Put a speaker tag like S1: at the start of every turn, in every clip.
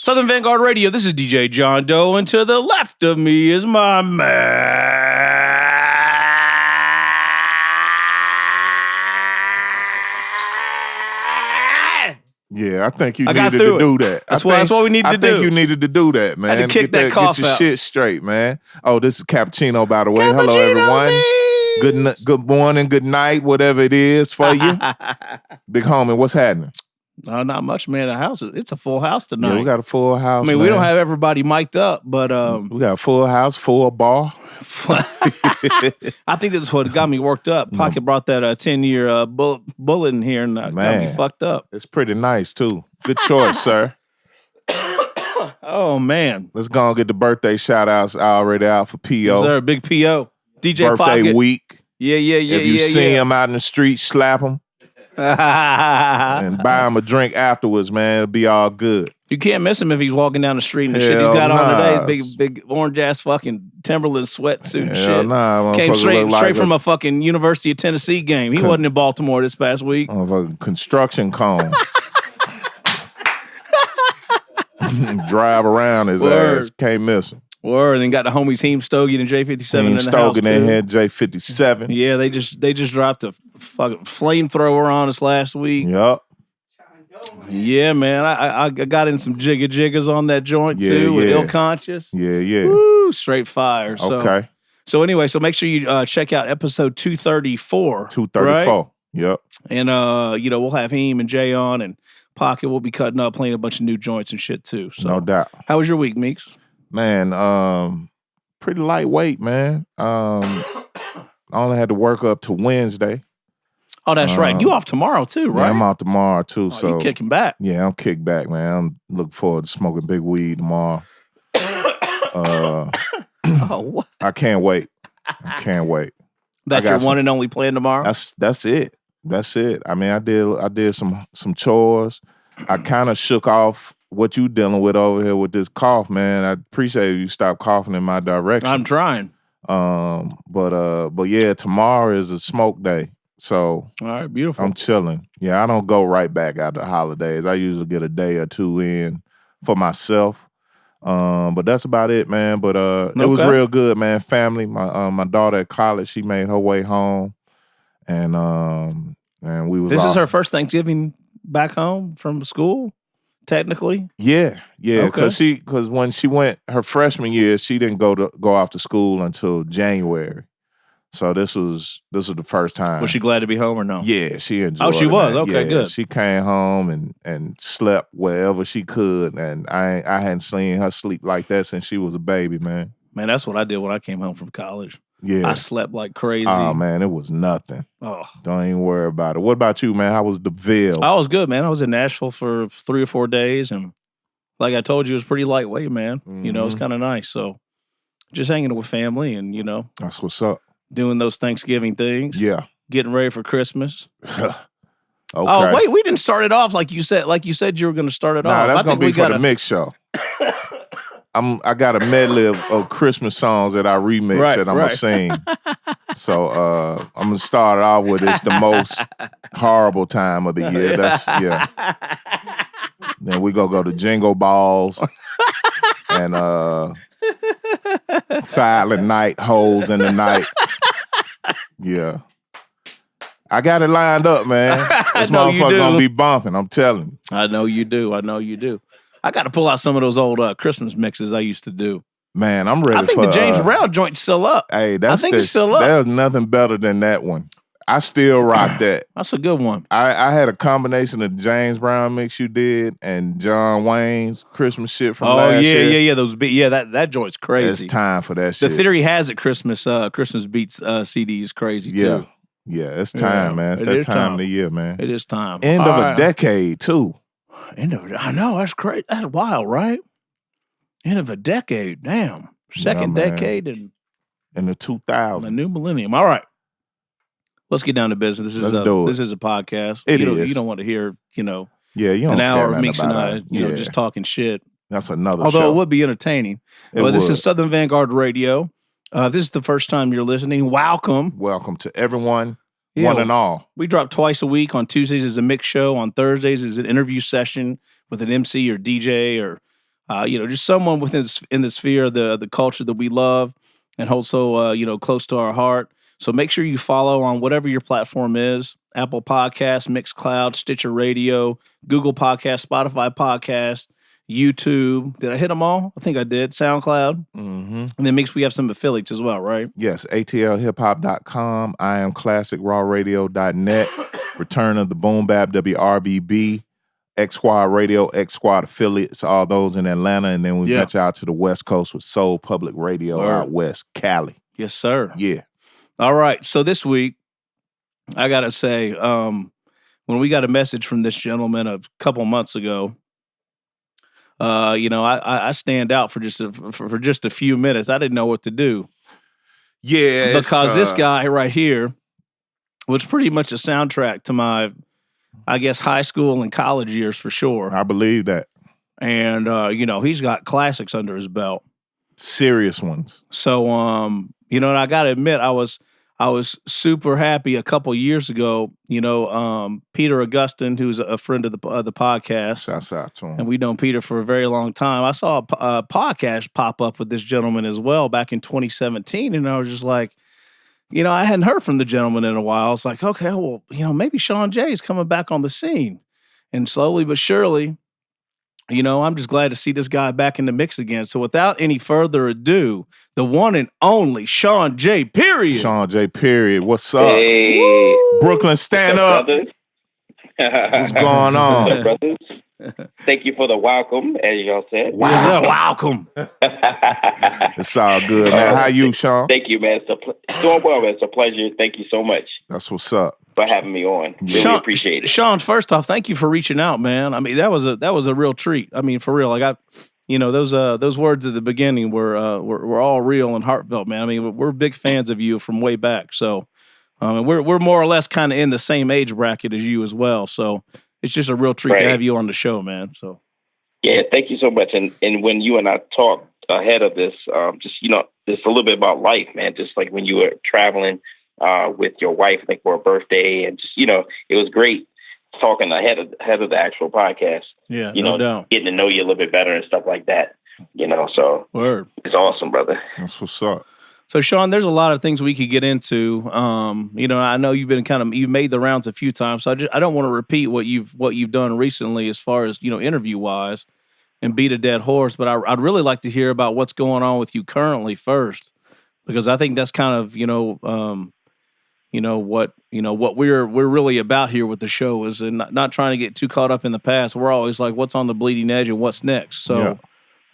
S1: Southern Vanguard Radio, this is DJ John Doe, and to the left of me is my man.
S2: Yeah, I think you needed to do that.
S1: That's what we needed to do.
S2: I think you needed to do that, man.
S1: I had to kick that cough
S2: Get your
S1: out.
S2: shit straight, man. Oh, this is Cappuccino, by the way.
S1: Cappuccino
S2: Hello, everyone.
S1: me.
S2: Good morning, good night, whatever it is for you. Big homie, what's happening?
S1: Not much, man. The house, it's a full house tonight.
S2: Yeah, we got a full house,
S1: I mean,
S2: man.
S1: we don't have everybody mic'd up, but...
S2: we got a full house, full bar.
S1: I think this is what got me worked up. Pocket brought that 10-year bullet in here and got me fucked up.
S2: It's pretty nice, too. Good choice, sir.
S1: Oh, man.
S2: Let's go and get the birthday shout-outs already out for P.O.
S1: Yes, sir. Big P.O. DJ
S2: Birthday
S1: Pocket.
S2: week.
S1: Yeah.
S2: If you see him out in the street, slap him. And buy him a drink afterwards, man. It'll be all good.
S1: You can't miss him if he's walking down the street and the shit he's got on today. Big orange-ass fucking Timberland sweatsuit and shit.
S2: Nah,
S1: came straight from a fucking University of Tennessee game. He wasn't in Baltimore this past week.
S2: Of a construction cone. Drive around his ass. Can't miss him.
S1: Word, and then got the homies Heem Stogie and J57 in the house
S2: Stogie
S1: too.
S2: in here, J57.
S1: Yeah, they just dropped a fucking flamethrower on us last week.
S2: Yup.
S1: Yeah, man. I got in some jiggers on that joint too with Ill Conscious.
S2: Yeah.
S1: Woo, straight fire.
S2: Okay.
S1: So anyway, make sure you check out episode 234.
S2: 234.
S1: Right?
S2: Yep.
S1: And we'll have Heem and Jay on, and Pocket will be cutting up, playing a bunch of new joints and shit too. So
S2: no doubt.
S1: How was your week, Meeks?
S2: Man, pretty lightweight, man. I only had to work up to Wednesday.
S1: Oh, that's right. You off tomorrow too, right?
S2: Yeah, I'm off tomorrow too.
S1: Oh,
S2: so
S1: you kicking back?
S2: Yeah, I'm kicked back, man. I'm looking forward to smoking big weed tomorrow.
S1: What?
S2: I can't wait.
S1: That's your one and only plan tomorrow?
S2: That's it. I mean, I did some chores. I kind of shook off what you dealing with over here with this cough, man. I appreciate you stop coughing in my direction.
S1: I'm trying.
S2: But yeah, tomorrow is a smoke day. So
S1: all right, beautiful.
S2: I'm chilling. Yeah, I don't go right back after the holidays. I usually get a day or two in for myself. But that's about it, man. But it was real good, man. Family. My daughter at college, she made her way home. And we was
S1: This is her first Thanksgiving back home from school, technically?
S2: Yeah. Because when she went her freshman year, she didn't go off to school until January. So this was the first time.
S1: Was she glad to be home or no?
S2: Yeah, she enjoyed it.
S1: Oh, she was?
S2: Man.
S1: Okay, good.
S2: She came home and slept wherever she could, and I hadn't seen her sleep like that since she was a baby, man.
S1: Man, that's what I did when I came home from college.
S2: Yeah.
S1: I slept like crazy.
S2: Oh, man, it was nothing.
S1: Oh.
S2: Don't even worry about it. What about you, man? How was the Ville?
S1: I was good, man. I was in Nashville for 3 or 4 days, and like I told you, it was pretty lightweight, man. Mm-hmm. You know, it's kind of nice. So just hanging with family and,
S2: That's what's up.
S1: Doing those Thanksgiving things.
S2: Yeah.
S1: Getting ready for Christmas.
S2: Okay.
S1: Oh, wait, we didn't start it off like you said you were going to start it off.
S2: That's going to be for the mix show. I got a medley of Christmas songs that I remix that I'm going to sing. So I'm going to start it off with it's the most horrible time of the year. Then we going to go to Jingle Balls and Silent Night, Holes in the Night. Yeah. I got it lined up, man. This motherfucker gonna be bumping, I'm telling you.
S1: I know you do. I got to pull out some of those old Christmas mixes I used to do.
S2: Man, I'm ready for...
S1: I think the James Brown joint's still up.
S2: Hey,
S1: it's still up.
S2: There's nothing better than that one. I still rock that.
S1: That's a good one.
S2: I had a combination of the James Brown mix you did and John Wayne's Christmas shit from last year.
S1: That joint's crazy.
S2: It's time for that shit.
S1: The Theory Has It Christmas Beats CD is crazy too.
S2: Yeah, it's time, man. It's that time of the year, man.
S1: It is time.
S2: End of a decade, too.
S1: I know, that's great. That's wild, right? End of a decade, damn. Second decade in
S2: the 2000s.
S1: The new millennium. All right. Let's get down to business. This is a podcast. You don't want to hear,
S2: you don't an
S1: hour of Meeks and I, just talking shit.
S2: That's another
S1: Although
S2: show.
S1: it would be entertaining. This is Southern Vanguard Radio. This is the first time you're listening. Welcome.
S2: Welcome to everyone, one and all.
S1: We drop twice a week. On Tuesdays is a mix show. On Thursdays is an interview session with an MC or DJ or just someone within in the sphere of the culture that we love and hold so close to our heart. So make sure you follow on whatever your platform is: Apple Podcasts, Mixcloud, Stitcher Radio, Google Podcasts, Spotify Podcasts, YouTube. Did I hit them all? I think I did. SoundCloud.
S2: Mm-hmm.
S1: And then we have some affiliates as well, right?
S2: Yes, atlhiphop.com, iamclassicrawradio.net, Return of the Boom Bap, WRBB, X Squad Radio, X Squad affiliates, all those in Atlanta. And then we venture out to the West Coast with Soul Public Radio out west, Cali.
S1: Yes, sir.
S2: Yeah.
S1: All right. So this week, I got to say, when we got a message from this gentleman a couple months ago, I stand out for just a few minutes. I didn't know what to do.
S2: Yeah.
S1: Because this guy right here was pretty much a soundtrack to my, I guess, high school and college years for sure.
S2: I believe that.
S1: And, he's got classics under his belt.
S2: Serious ones.
S1: So, and I got to admit, I was super happy a couple years ago. Peter Augustin, who's a friend of the podcast.
S2: Shouts out to him.
S1: And we've known Peter for a very long time. I saw a podcast pop up with this gentleman as well back in 2017. And I was just like, I hadn't heard from the gentleman in a while. I was like, okay, well, maybe SHAWN J is coming back on the scene. And slowly but surely, I'm just glad to see this guy back in the mix again. So without any further ado, the one and only SHAWN J, period.
S2: SHAWN J, period. What's up?
S3: Hey.
S2: Woo! Brooklyn, stand up. What's going on?
S3: What's up, brothers? Thank you for the welcome, as y'all said.
S1: Wow. Welcome.
S2: It's all good, man. How you, Sean?
S3: Thank you, man. Doing well, man. It's a pleasure. Thank you so much.
S2: That's what's up.
S3: For having me on. Really appreciate it.
S1: Sean, first off, thank you for reaching out, man. I mean, that was a real treat. I mean, for real. Like those words at the beginning were all real and heartfelt, man. I mean, we're big fans of you from way back. So we're more or less kind of in the same age bracket as you as well. So it's just a real treat to have you on the show, man. So
S3: yeah, thank you so much. And when you and I talked ahead of this, just a little bit about life, man. Just like when you were traveling with your wife, I think for a birthday, and just it was great talking ahead of the actual podcast.
S1: Yeah, no doubt.
S3: Getting to know you a little bit better and stuff like that. So
S1: word.
S3: It's awesome, brother.
S2: That's what's up.
S1: So Sean, there's a lot of things we could get into. I know you've made the rounds a few times, so I don't want to repeat what you've done recently as far as interview wise, and beat a dead horse. But I'd really like to hear about what's going on with you currently first, because I think that's kind of what we're really about here with the show is, and not trying to get too caught up in the past. We're always like, what's on the bleeding edge and what's next. So. Yeah.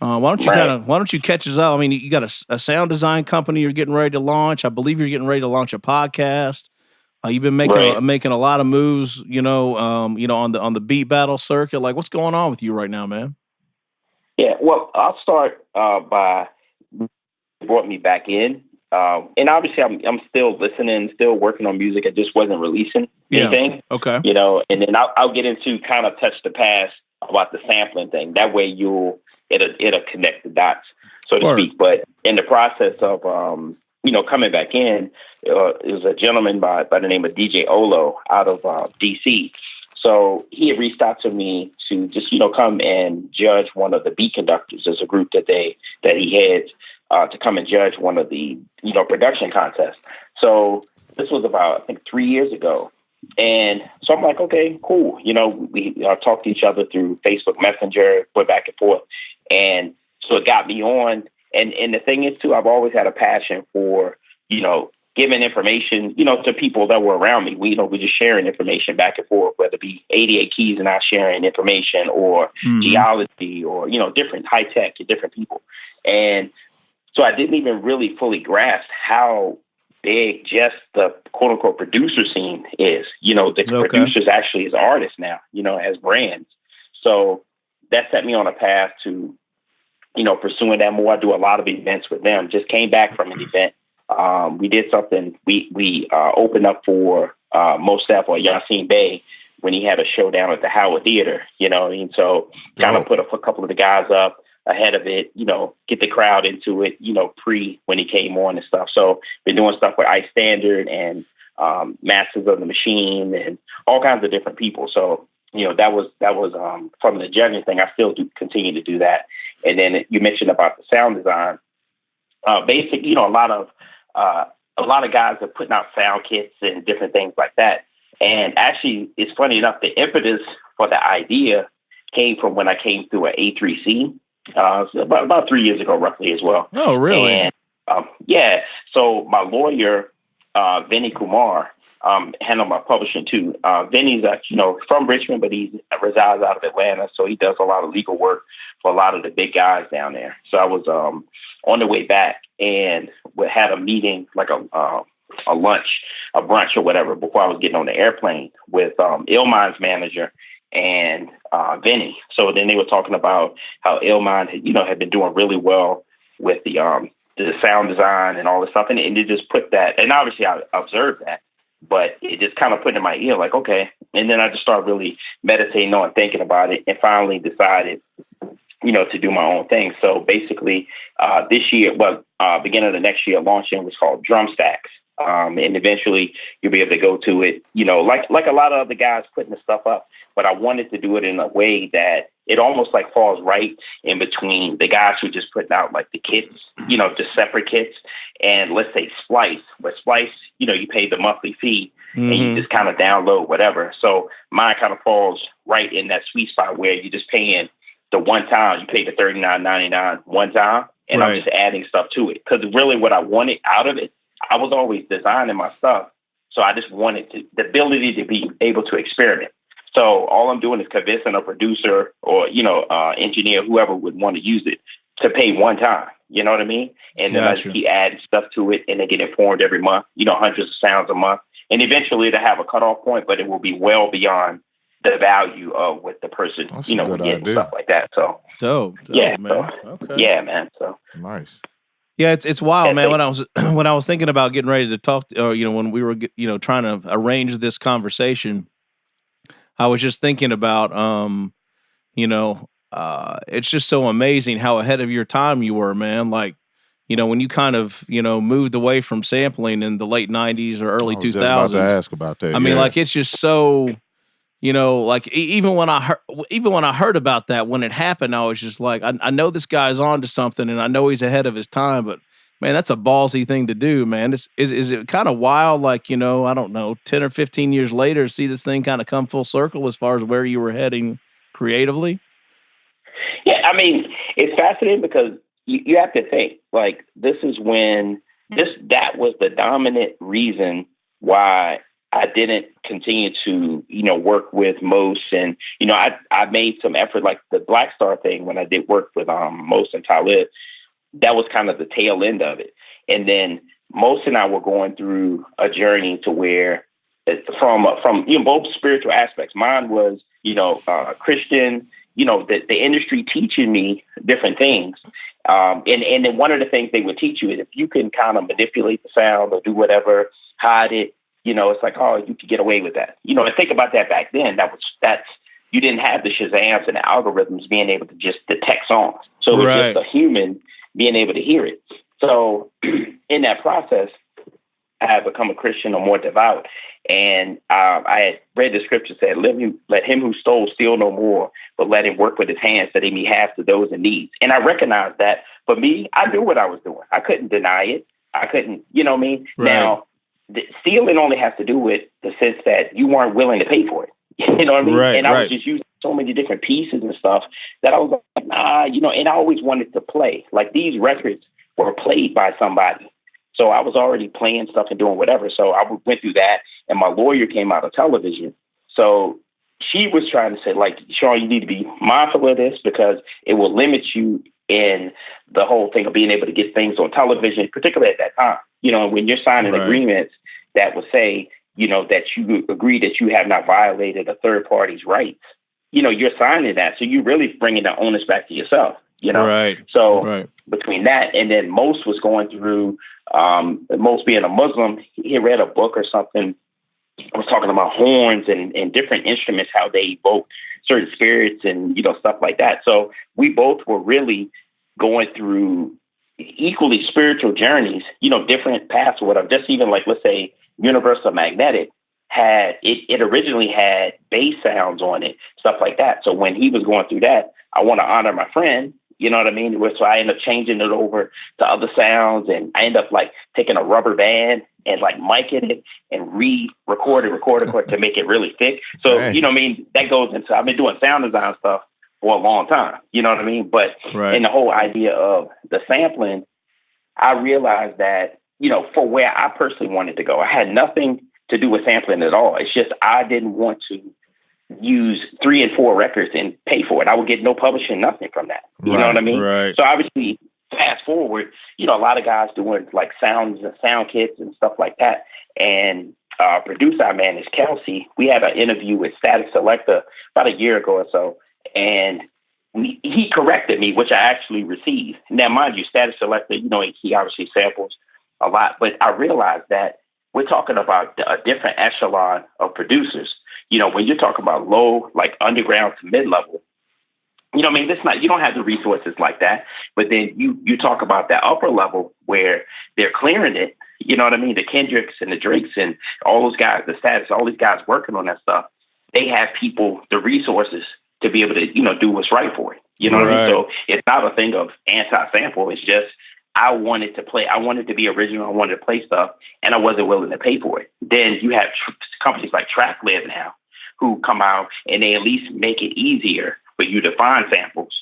S1: Why don't you catch us up? I mean, you got a sound design company you're getting ready to launch. I believe you're getting ready to launch a podcast. You've been making a lot of moves, on the beat battle circuit. Like, what's going on with you right now, man?
S3: Yeah, well, I'll start by brought me back in, and obviously I'm still listening, still working on music. I just wasn't releasing anything.
S1: Okay.
S3: And then I'll get into kind of touch the past about the sampling thing. That way it'll connect the dots, so to speak. But in the process of, coming back in, it was a gentleman by the name of DJ Olo out of DC. So he had reached out to me to just, come and judge one of the beat conductors. There's a group that he heads to come and judge one of the, production contests. So this was about, I think, 3 years ago. And so I'm like, okay, cool. We talked to each other through Facebook Messenger, went back and forth. And so it got me on. And the thing is, too, I've always had a passion for, giving information, to people that were around me. We're just sharing information back and forth, whether it be 88 Keys and I sharing information or geology or, different high tech and different people. And so I didn't even really fully grasp how big just the quote unquote producer scene is. The producers actually as artists now, as brands. So that set me on a path to, pursuing that more. I do a lot of events with them. Just came back from an event. We did something. We opened up for Mos Def or Yasiin Bey when he had a show down at the Howard Theater. And so kind of put a couple of the guys up ahead of it. Get the crowd into it. Pre when he came on and stuff. So been doing stuff with Ice Standard and Masters of the Machine and all kinds of different people. So that was from the judging thing. I still do continue to do that. And then you mentioned about the sound design. Basic, you know, a lot of guys are putting out sound kits and different things like that. And actually, it's funny enough, the impetus for the idea came from when I came through an A3C about 3 years ago, roughly as well.
S1: Oh, really?
S3: And yeah, so my lawyer, Vinny Kumar, handled my publishing too. Vinny's, you know, from Richmond, but he resides out of Atlanta, so he does a lot of legal work for a lot of the big guys down there. So I was on the way back, and we had a meeting, like a lunch, a brunch or whatever, before I was getting on the airplane with Illmind's manager and Vinny. So then they were talking about how Illmind, had been doing really well with the sound design and all this stuff, and it just put that. And obviously, I observed that, but it just kind of put in my ear, like, okay. And then I just started really meditating on, thinking about it, and finally decided, to do my own thing. So basically, this year, beginning of the next year, launching was called Drum Stacks. And eventually you'll be able to go to it, like a lot of other guys putting the stuff up. But I wanted to do it in a way that it almost like falls right in between the guys who just putting out like the kits, just separate kits. And let's say Splice, but Splice, you pay the monthly fee and you just kind of download whatever. So mine kind of falls right in that sweet spot where you're just paying the one time. You pay the $39.99 one time, and I'm just adding stuff to it. Because really what I wanted out of it, I was always designing my stuff. So I just wanted the ability to be able to experiment. So all I'm doing is convincing a producer or, engineer, whoever would want to use it, to pay one time. You know what I mean? And then I just keep adding stuff to it, and they get informed every month, hundreds of sounds a month. And eventually to have a cutoff point, but it will be well beyond the value of what the person, would get and stuff like that. So
S1: dope,
S3: yeah,
S1: man.
S3: So,
S1: okay.
S3: Yeah, man. So
S2: nice.
S1: Yeah, it's wild, man. When I was thinking about getting ready to talk, when we were, trying to arrange this conversation, I was just thinking about, it's just so amazing how ahead of your time you were, man. Like, when you kind of, moved away from sampling in the late 90s or early 2000s. I was just about to
S2: ask about that.
S1: I mean, like, it's just so, like even when I heard about that, when it happened, I was just like, I know this guy's on to something, and I know he's ahead of his time, but man, that's a ballsy thing to do, man. Is it kind of wild, like, I don't know, 10 or 15 years later, see this thing kind of come full circle as far as where you were heading creatively?
S3: Yeah, I mean, it's fascinating because you have to think, like, this is when that was the dominant reason why I didn't continue to, work with Mos. And, I made some effort, like the Black Star thing, when I did work with Mos and Talib. That was kind of the tail end of it. And then Mos and I were going through a journey to where, from both spiritual aspects, mine was, Christian, the industry teaching me different things. And then one of the things they would teach you is if you can kind of manipulate the sound or do whatever, hide it, it's like, oh, you could get away with that. And think about that back then. That's you didn't have the Shazams and the algorithms being able to just detect songs. So it was just a human being able to hear it. So in that process, I had become a Christian or more devout. And I had read the scripture said, let him who stole steal no more, but let him work with his hands that he may have to those in need. And I recognized that for me, I knew what I was doing. I couldn't deny it. I couldn't, you know what I mean? Right. Now, stealing only has to do with the sense that you weren't willing to pay for it. You know what I mean?
S1: Right,
S3: and I was just using so many different pieces and stuff that I was like, nah, and I always wanted to play. Like, these records were played by somebody. So I was already playing stuff and doing whatever. So I went through that, and my lawyer came out of television. So she was trying to say, like, Sean, you need to be mindful of this because it will limit you in the whole thing of being able to get things on television, particularly at that time. When you're signing agreements that would say, that you agree that you have not violated a third party's rights, you're signing that. So you're really bringing the onus back to yourself,
S1: Right.
S3: So between that and then Mos was going through, Mos being a Muslim, he read a book or something. I was talking about horns and different instruments, how they evoke certain spirits and, stuff like that. So we both were really going through equally spiritual journeys, different paths or whatever. Just even like, let's say, Universal Magnetic it originally had bass sounds on it, stuff like that. So when he was going through that, I want to honor my friend You know what I mean? So I end up changing it over to other sounds, and I end up like taking a rubber band and like micing it and record to make it really thick. So, you know what I mean? That goes into, I've been doing sound design stuff for a long time. You know what I mean? But in the whole idea of the sampling, I realized that, you know, for where I personally wanted to go, I had nothing to do with sampling at all. It's just I didn't want to use 3 and 4 records and pay for it. I would get no publishing, nothing from that. You know what I mean?
S1: Right.
S3: So obviously, fast forward, you know, a lot of guys doing like sound kits and stuff like that. And producer I manage, Kel C, we had an interview with Static Selector about a year ago or so, and he corrected me, which I actually received. Now, mind you, Static Selector, you know, he obviously samples a lot, but I realized that we're talking about a different echelon of producers. You know, when you're talking about low, like underground to mid-level, you know what I mean? It's not, you don't have the resources like that. But then you talk about that upper level where they're clearing it. You know what I mean? The Kendricks and the Drakes and all those guys, the Status, all these guys working on that stuff. They have people, the resources to be able to, you know, do what's right for it. You know what I mean? So it's not a thing of anti-sample. It's just I wanted to be original. I wanted to play stuff, and I wasn't willing to pay for it. Then you have companies like TrackLib now who come out and they at least make it easier for you to find samples,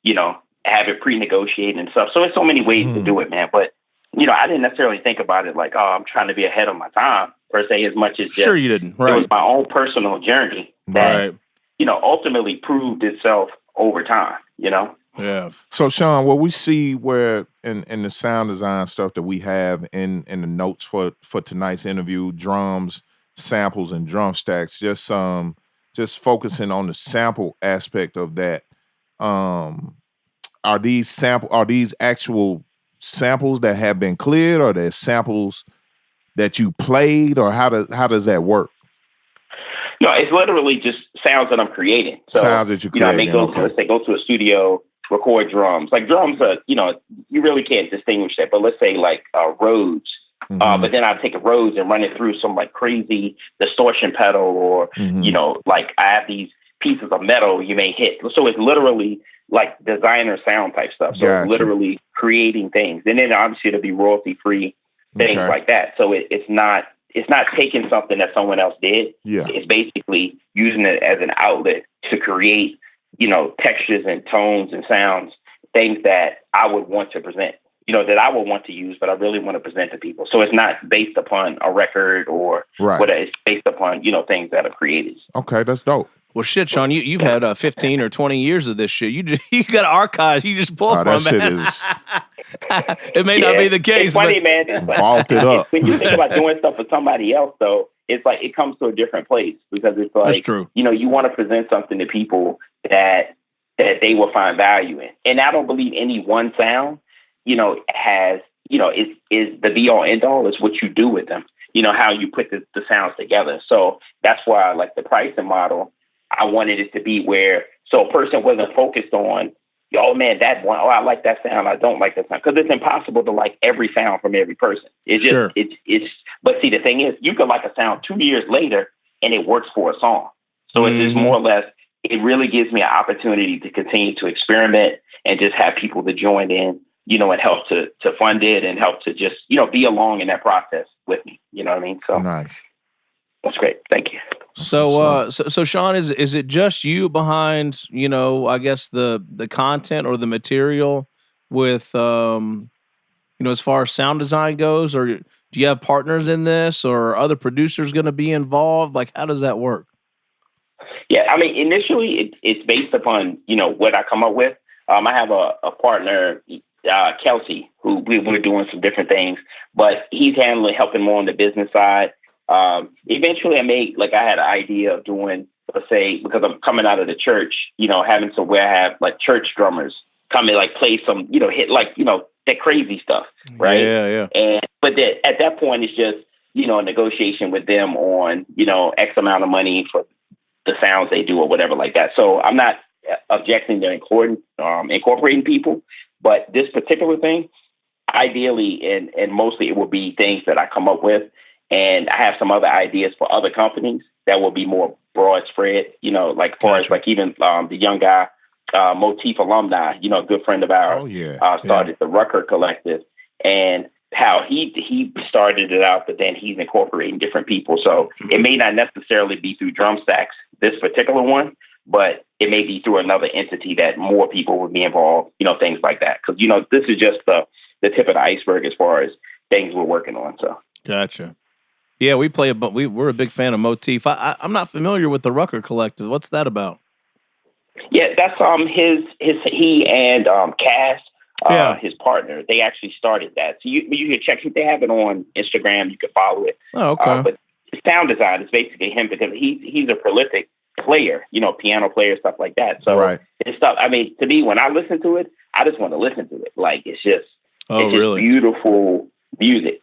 S3: you know, have it pre-negotiated and stuff. So there's so many ways to do it, man. But, you know, I didn't necessarily think about it like, oh, I'm trying to be ahead of my time per se, as much as just,
S1: sure you didn't. Right.
S3: It was my own personal journey that, you know, ultimately proved itself over time, you know?
S2: Yeah. So, Sean, what we see where in the sound design stuff that we have in the notes for tonight's interview, drums, samples, and drum stacks, just focusing on the sample aspect of that. Are these actual samples that have been cleared, or they're samples that you played, or how does that work?
S3: No, it's literally just sounds that I'm creating. So,
S2: sounds that you're creating.
S3: You know, let's say go to a studio, record drums. Like drums are, you know, you really can't distinguish that. But let's say like Rhodes. But then I take a Rhodes and run it through some like crazy distortion pedal, or, you know, like I have these pieces of metal you may hit. So it's literally like designer sound type stuff. So it's literally creating things. And then obviously it'll be royalty free things like that. So it's not taking something that someone else did. Yeah. It's basically using it as an outlet to create, you know, textures and tones and sounds, things that I would want to present, you know, that I would want to use, but I really want to present to people. So it's not based upon a record or whatever. It's based upon, you know, things that are created.
S2: Okay, that's dope.
S1: Well, shit, Sean, you've had 15 or 20 years of this shit. You got archives you just pull from,
S2: that
S1: man.
S2: Shit is...
S1: It may not be the case.
S3: It's funny, man. It's
S2: vaulted up.
S3: When you think about doing stuff for somebody else, though, it's like it comes to a different place, because it's like,
S1: that's true.
S3: You know, you want to present something to people that they will find value in. And I don't believe any one sound, you know, has, you know, is the be all end all. Is what you do with them. You know, how you put the sounds together. So that's why, like, the pricing model, I wanted it to be where, so a person wasn't focused on, oh man, that one, oh, I like that sound, I don't like that sound. Because it's impossible to like every sound from every person. It's just, it's, but see, the thing is, you could like a sound 2 years later and it works for a song. So it's just more or less, it really gives me an opportunity to continue to experiment and just have people to join in, you know, and help to fund it and help to just, you know, be along in that process with me. You know what I mean? So
S2: nice.
S3: That's great. Thank you.
S1: So Sean, is it just you behind, you know, I guess the content or the material with, you know, as far as sound design goes, or do you have partners in this, or are other producers going to be involved? Like, how does that work?
S3: Yeah, I mean, initially it's based upon, you know, what I come up with. I have a partner, Kel C, who we're doing some different things, but he's helping more on the business side. Eventually I had an idea of doing, let's say, because I'm coming out of the church, you know, having to where I have like church drummers come and like play some, you know, hit like, you know, that crazy stuff. Right.
S1: Yeah.
S3: But at that point, it's just, you know, a negotiation with them on, you know, X amount of money for the sounds they do or whatever like that. So I'm not objecting to incorporating people, but this particular thing, ideally, and mostly it will be things that I come up with. And I have some other ideas for other companies that will be more broad spread, you know, like far as like even the young guy Motif alumni, a good friend of ours, started the Rucker Collective, and how he started it out, but then he's incorporating different people. So it may not necessarily be through drum stacks, this particular one, but it may be through another entity that more people would be involved, things like that. Because, this is just the tip of the iceberg as far as things we're working on. So
S1: gotcha. Yeah, we play, but we're a big fan of Motif. I'm not familiar with the Rucker Collective. What's that about?
S3: Yeah, that's he and Cass, his partner. They actually started that. So you can check it. They have it on Instagram. You can follow it.
S1: Oh, okay.
S3: But sound design is basically him because he's a prolific player, piano player, stuff like that. So it's stuff. I mean, to me, when I listen to it, I just want to listen to it. Like it's just beautiful music,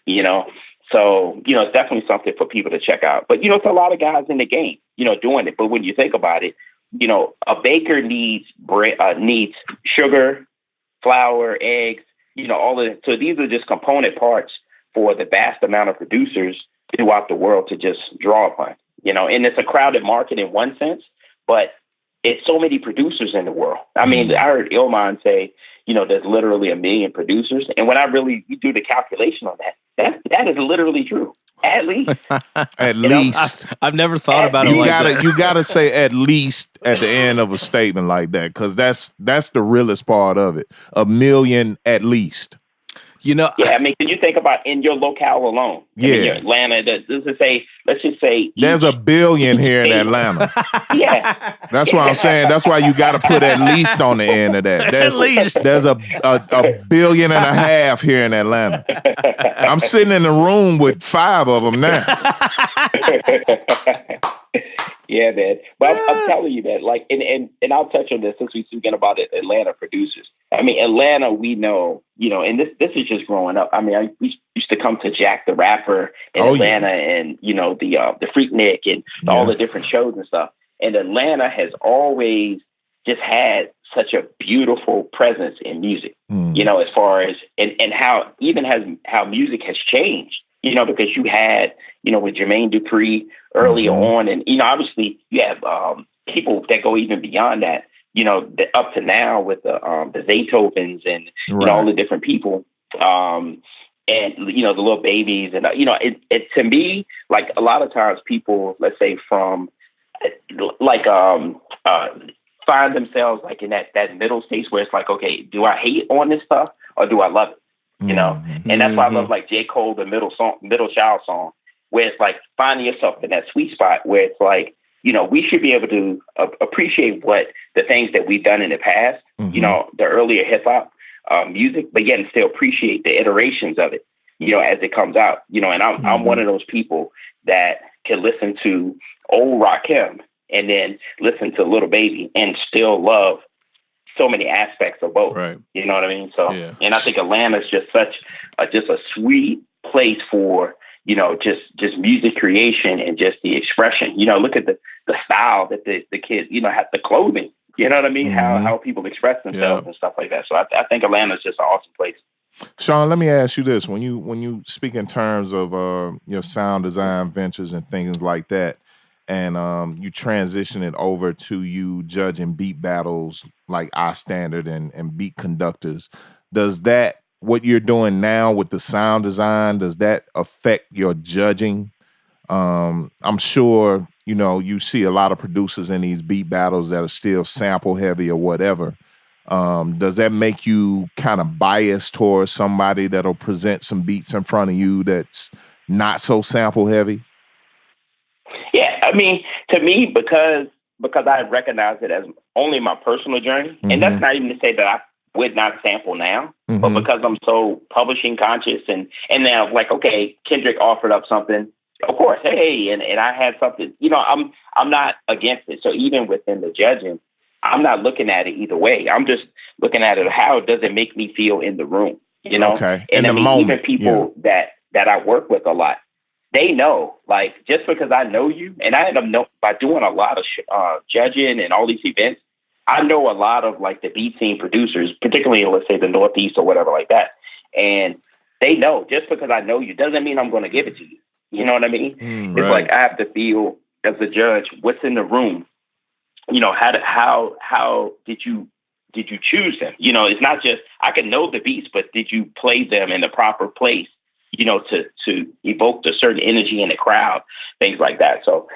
S3: So, it's definitely something for people to check out. But, it's a lot of guys in the game, doing it. But when you think about it, a baker needs needs sugar, flour, eggs, all of it. So these are just component parts for the vast amount of producers throughout the world to just draw upon, and it's a crowded market in one sense, but it's so many producers in the world. I mean, I heard Ilman say, there's literally 1 million producers. And when I really do the calculation on that is literally true. At least.
S2: At least.
S1: I've never thought about it like that.
S2: You gotta say at least at the end of a statement like that, because that's the realest part of it. 1 million at least.
S3: Yeah, I mean, can you think about in your locale alone?
S2: Yeah.
S3: Atlanta, let's just say
S2: there's 1 billion here in Atlanta.
S3: Yeah.
S2: That's what I'm saying. That's why you got to put at least on the end of that.
S1: At least.
S2: There's a 1.5 billion here in Atlanta. I'm sitting in a room with 5 of them now.
S3: Yeah, man. But I'm telling you, man, like, and I'll touch on this since we're speaking about it, Atlanta producers. I mean, Atlanta, we know, and this is just growing up. I mean, we used to come to Jack the Rapper in Atlanta and, the Freaknik and all the different shows and stuff. And Atlanta has always just had such a beautiful presence in music, as far as, and how music has changed, because you had, with Jermaine Dupri earlier on. And, obviously you have people that go even beyond that, up to now with the Zaytovens and, all the different people. And, the little babies and, it to me, like a lot of times people, let's say from like, find themselves like in that middle stage where it's like, okay, do I hate on this stuff or do I love it? And that's why I love like J. Cole, the middle child song, where it's like finding yourself in that sweet spot where it's like, we should be able to appreciate what the things that we've done in the past, the earlier hip hop music, but yet and still appreciate the iterations of it, as it comes out, and I'm one of those people that can listen to old Rakim and then listen to Little Baby and still love so many aspects of both. Right. You know what I mean? So, and I think Atlanta's just such a sweet place for, just music creation and just the expression. Look at the style that the kids, have, the clothing. You know what I mean? How people express themselves and stuff like that. So I think Atlanta's just an awesome place.
S2: Shawn, let me ask you this: when you speak in terms of your sound design ventures and things like that, and you transition it over to you judging beat battles like I Standard and beat conductors, does that, what you're doing now with the sound design, does that affect your judging? I'm sure, you see a lot of producers in these beat battles that are still sample heavy or whatever. Does that make you kind of biased towards somebody that'll present some beats in front of you that's not so sample heavy?
S3: Yeah, I mean, to me, because I recognize it as only my personal journey, and that's not even to say that I would not sample now, but because I'm so publishing conscious and now like, okay, Kendrick offered up something, of course, hey, and I had something, I'm not against it. So even within the judging, I'm not looking at it either way. I'm just looking at it, how does it make me feel in the room,
S2: Okay.
S3: And
S2: in the moment,
S3: even people that I work with a lot, they know, like, just because I know you, and I end up by doing a lot of judging and all these events, I know a lot of like the beat scene producers, particularly in, let's say, the Northeast or whatever like that. And they know, just because I know you doesn't mean I'm going to give it to you. You know what I mean? It's like I have to feel as a judge what's in the room. How did you did you choose them? You know, it's not just, I can know the beats, but did you play them in the proper place, you know, to evoke a certain energy in the crowd, things like that. So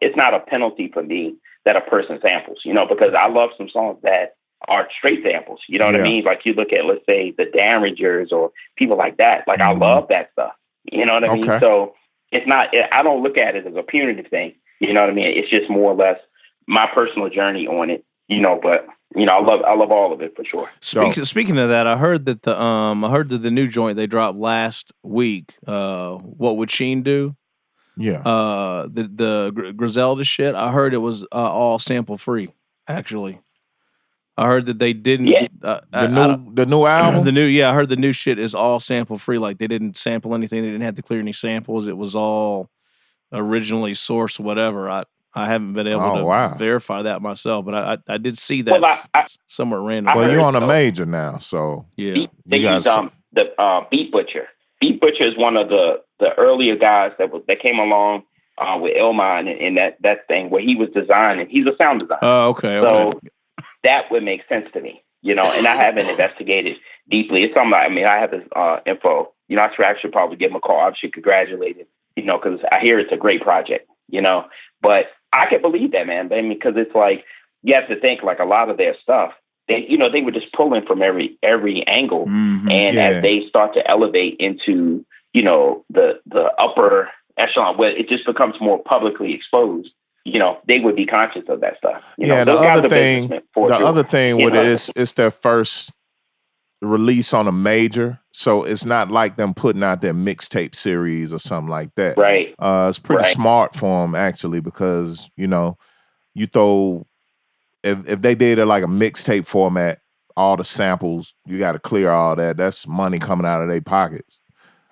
S3: it's not a penalty for me that a person samples, you know, because I love some songs that are straight samples. You know what I mean? Like you look at, let's say, the Derringers or people like that. Like I love that stuff. You know what I mean? So it's not, I don't look at it as a punitive thing. You know what I mean? It's just more or less my personal journey on it, you know, but you know, I love all of it for sure.
S1: Speaking of that, I heard that the new joint they dropped last week, What Would Sheen Do?
S2: Yeah.
S1: The Griselda shit, I heard it was all sample free, actually. I heard that they didn't.
S2: The new album.
S1: I heard the new shit is all sample free. Like they didn't sample anything. They didn't have to clear any samples. It was all originally sourced. Whatever. I haven't been able to verify that myself, but I did see that somewhere random.
S2: Well, you're on a major now, so
S3: yeah. They use the Beat Butcher. Beat Butcher is one of the earlier guys that came along with Illmind and that thing where he was designing. He's a sound designer.
S1: Oh, okay.
S3: So that would make sense to me, you know, and I haven't investigated deeply. It's something, I mean, I have this info, you know, I should probably give him a call. I should congratulate him, you know, because I hear it's a great project, you know, but I can believe that, man. I mean, because it's like, you have to think like a lot of their stuff, they were just pulling from every angle. And as they start to elevate into, you know, the upper echelon where it just becomes more publicly exposed, you know, they would be conscious of that stuff. You know,
S2: the other thing with it is it's their first release on a major, so it's not like them putting out their mixtape series or something like that.
S3: Right.
S2: It's pretty smart for them actually, because you know, you throw if they did it like a mixtape format, all the samples you got to clear all that. That's money coming out of their pockets.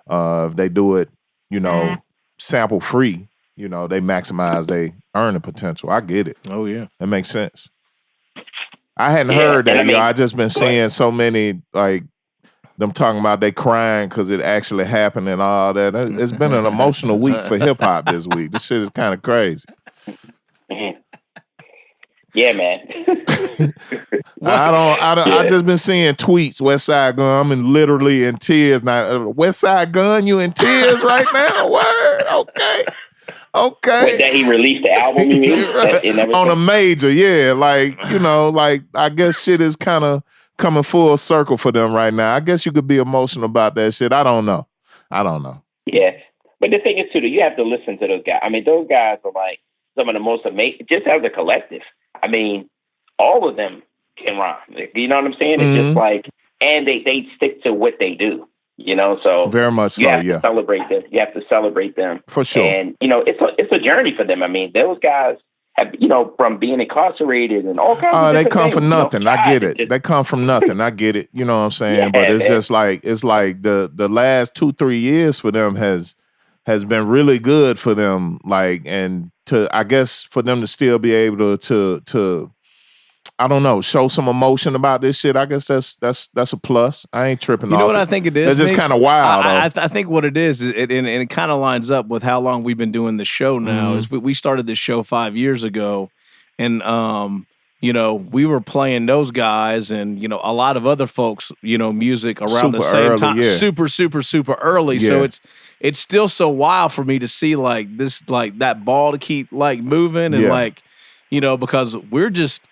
S2: If they do it, you know, sample free, you know, they maximize their earning potential. I get it.
S1: Oh yeah,
S2: that makes sense. I hadn't heard that. You know, I just been seeing so many like them talking about they crying because it actually happened and all that. It's been an emotional week for hip hop this week. This shit is kind of crazy.
S3: Yeah, man.
S2: I just been seeing tweets. West Side Gun, I'm literally in tears now. West Side Gun, you in tears right now? Word. Okay.
S3: Wait, that he released the album, you mean?
S2: On a major, yeah. Like, you know, like I guess shit is kind of coming full circle for them right now. I guess you could be emotional about that shit. I don't know.
S3: Yeah. But the thing is, too, you have to listen to those guys. I mean, those guys are like some of the most amazing, just as a collective. I mean, all of them can rhyme. You know what I'm saying? It's just like, and they stick to what they do. You know, so
S2: very much so.
S3: You have to celebrate them. You have to celebrate them
S2: for sure.
S3: And you know, it's a journey for them. I mean, those guys have, you know, from being incarcerated and all kinds of
S2: they come from nothing.
S3: You know,
S2: I get it. They come from nothing. I get it. You know what I'm saying? But it's just like the last 2-3 years for them has been really good for them. Like, and I guess for them to still be able to I don't know, show some emotion about this shit. I guess that's a plus. I ain't tripping.
S1: You know what I think it is?
S2: It's just kind of wild.
S1: I think what it is, and it kind of lines up with how long we've been doing the show now. Is we started this show 5 years ago, and you know, we were playing those guys and, you know, a lot of other folks, you know, music around the same time, super early. Yeah. So it's still so wild for me to see like this, like that ball to keep like moving and like, you know, because we're just,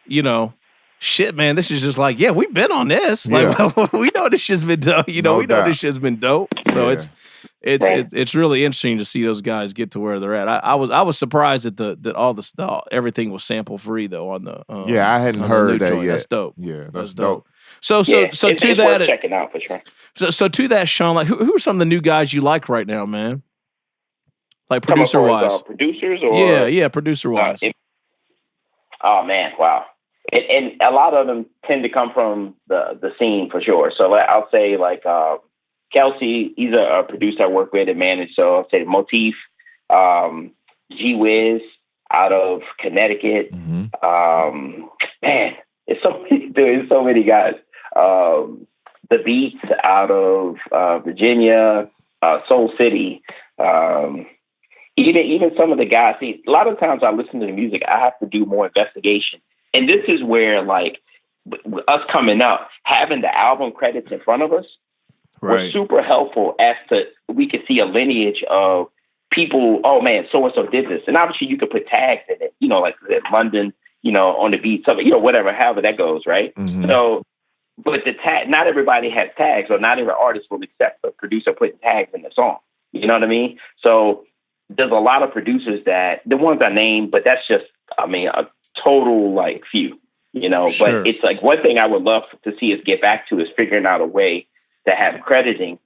S1: you know, shit, man, this is just like, we've been on this. Like, we know this shit's been dope. You know, we know this shit's been dope. So it's really interesting to see those guys get to where they're at. I was surprised that all the stuff, everything was sample free though on the
S2: I hadn't heard that yet.
S1: That's dope.
S2: Yeah, that's dope.
S1: So to that,
S3: worth checking out for sure.
S1: So to that, Sean, like who are some of the new guys you like right now, man? Like producer wise,
S3: producers or
S1: producer wise.
S3: Oh man, wow. And a lot of them tend to come from the scene for sure. So I'll say like Kel C, he's a producer I work with and manage. So I'll say Motif, G-Wiz out of Connecticut. Man, it's so many guys. The Beats out of Virginia, Soul City. Even some of the guys. See, a lot of times I listen to the music, I have to do more investigation. And this is where, like, us coming up, having the album credits in front of us was super helpful as to we could see a lineage of people. Oh man, so and so did this, and obviously you could put tags in it. You know, like London, you know, on the beat, something, you know, whatever, however that goes, right?
S2: Mm-hmm.
S3: So, but the tag, not everybody has tags, or not every artist will accept a producer putting tags in the song. You know what I mean? So there's a lot of producers that the ones I named, but that's just, I mean, a total like few. You know,
S1: Sure.
S3: But it's like one thing I would love to see us get back to is figuring out a way to have crediting,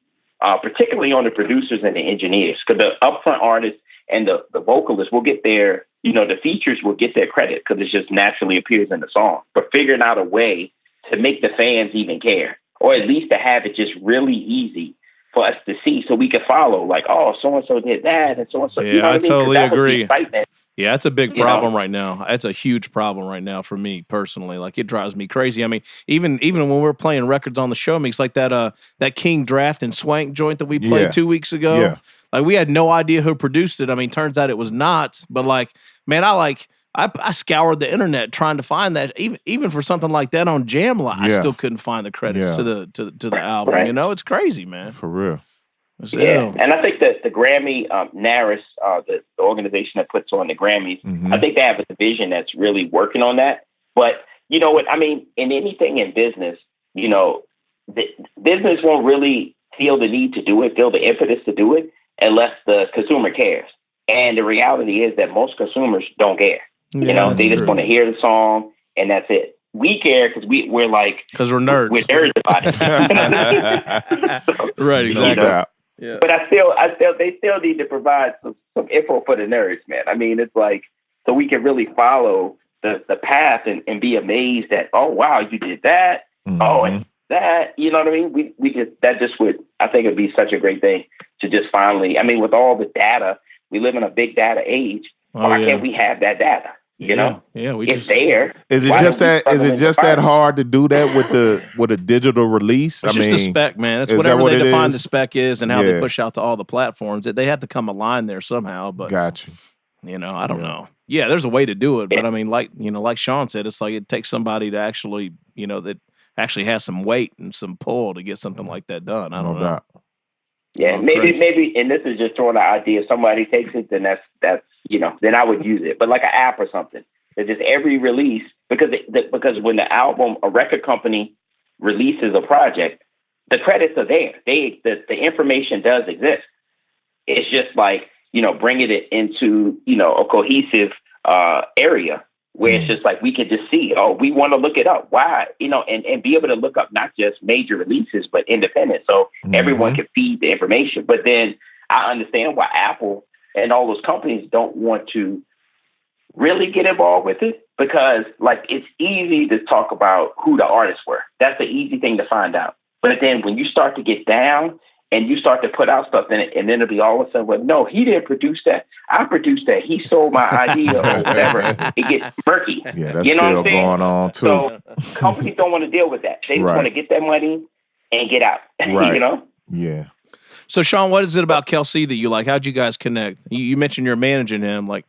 S3: particularly on the producers and the engineers, because the upfront artists and the vocalists will get their, you know, the features will get their credit because it just naturally appears in the song. But figuring out a way to make the fans even care, or at least to have it just really easy for us to see so we can follow, like, oh, so-and-so did that and so-and-so.
S1: Yeah,
S3: you know what
S1: I
S3: I mean?
S1: totally agree.
S3: Excitement.
S1: Yeah, that's a big problem right now. That's a huge problem right now for me personally. Like, it drives me crazy. I mean, even when we're playing records on the show mix, like that King Draft and Swank joint that we played 2 weeks ago.
S2: Yeah.
S1: Like, we had no idea who produced it. I mean, turns out it was Knots. But like, man, I scoured the internet trying to find that. Even for something like that on Jamla, I still couldn't find the credits to the album.
S3: Right.
S1: You know, it's crazy, man.
S2: For real.
S3: Yeah, and I think that the Grammy, NARIS, the organization that puts on the Grammys, I think they have a division that's really working on that. But you know what? I mean, in anything in business, you know, business won't really feel the need to do it, feel the impetus to do it, unless the consumer cares. And the reality is that most consumers don't care. You know, they just want to hear the song, and that's it. We care because we're like,
S1: because we're nerds.
S3: We're nerds about it. So,
S1: right, exactly.
S3: You know, yeah. But they still need to provide some info for the nerds, man. I mean, it's like, so we can really follow the path and be amazed that, oh, wow, you did that. Mm-hmm. Oh, and that, you know what I mean? I think it'd be such a great thing to just finally, I mean, with all the data, we live in a big data age. Why can't we have that data? You know, it's there.
S2: Is it just that hard to do that with a digital release?
S1: It's just the spec, man. It's whatever they define the spec is and how they push out to all the platforms. They have to come align there somehow. But
S2: got you.
S1: You know, I don't know. Yeah, there's a way to do it, but I mean, like Sean said, it's like it takes somebody to actually, you know, that actually has some weight and some pull to get something like that done. I don't know.
S3: Yeah, maybe, and this is just throwing an idea. If somebody takes it, then that's you know, then I would use it. But like an app or something, that just every release, because when a record company releases a project, the credits are there. The information does exist. It's just like, you know, bringing it into, you know, a cohesive area where it's just like we could just see, oh, we want to look it up. Why? You know, and be able to look up not just major releases, but independent. So everyone can feed the information. But then I understand why Apple and all those companies don't want to really get involved with it, because like it's easy to talk about who the artists were. That's the easy thing to find out. But then when you start to get down and you start to put out stuff in it, and then it'll be all of a sudden, well, no, he didn't produce that. I produced that. He stole my idea or whatever. It gets murky.
S2: Yeah, that's still going on too.
S3: So companies don't want to deal with that. They just want to get that money and get out.
S2: Right.
S3: You know?
S2: Yeah.
S3: So
S1: Sean, what is it about Kel C that you like? How'd you guys connect? You mentioned you're managing him. Like,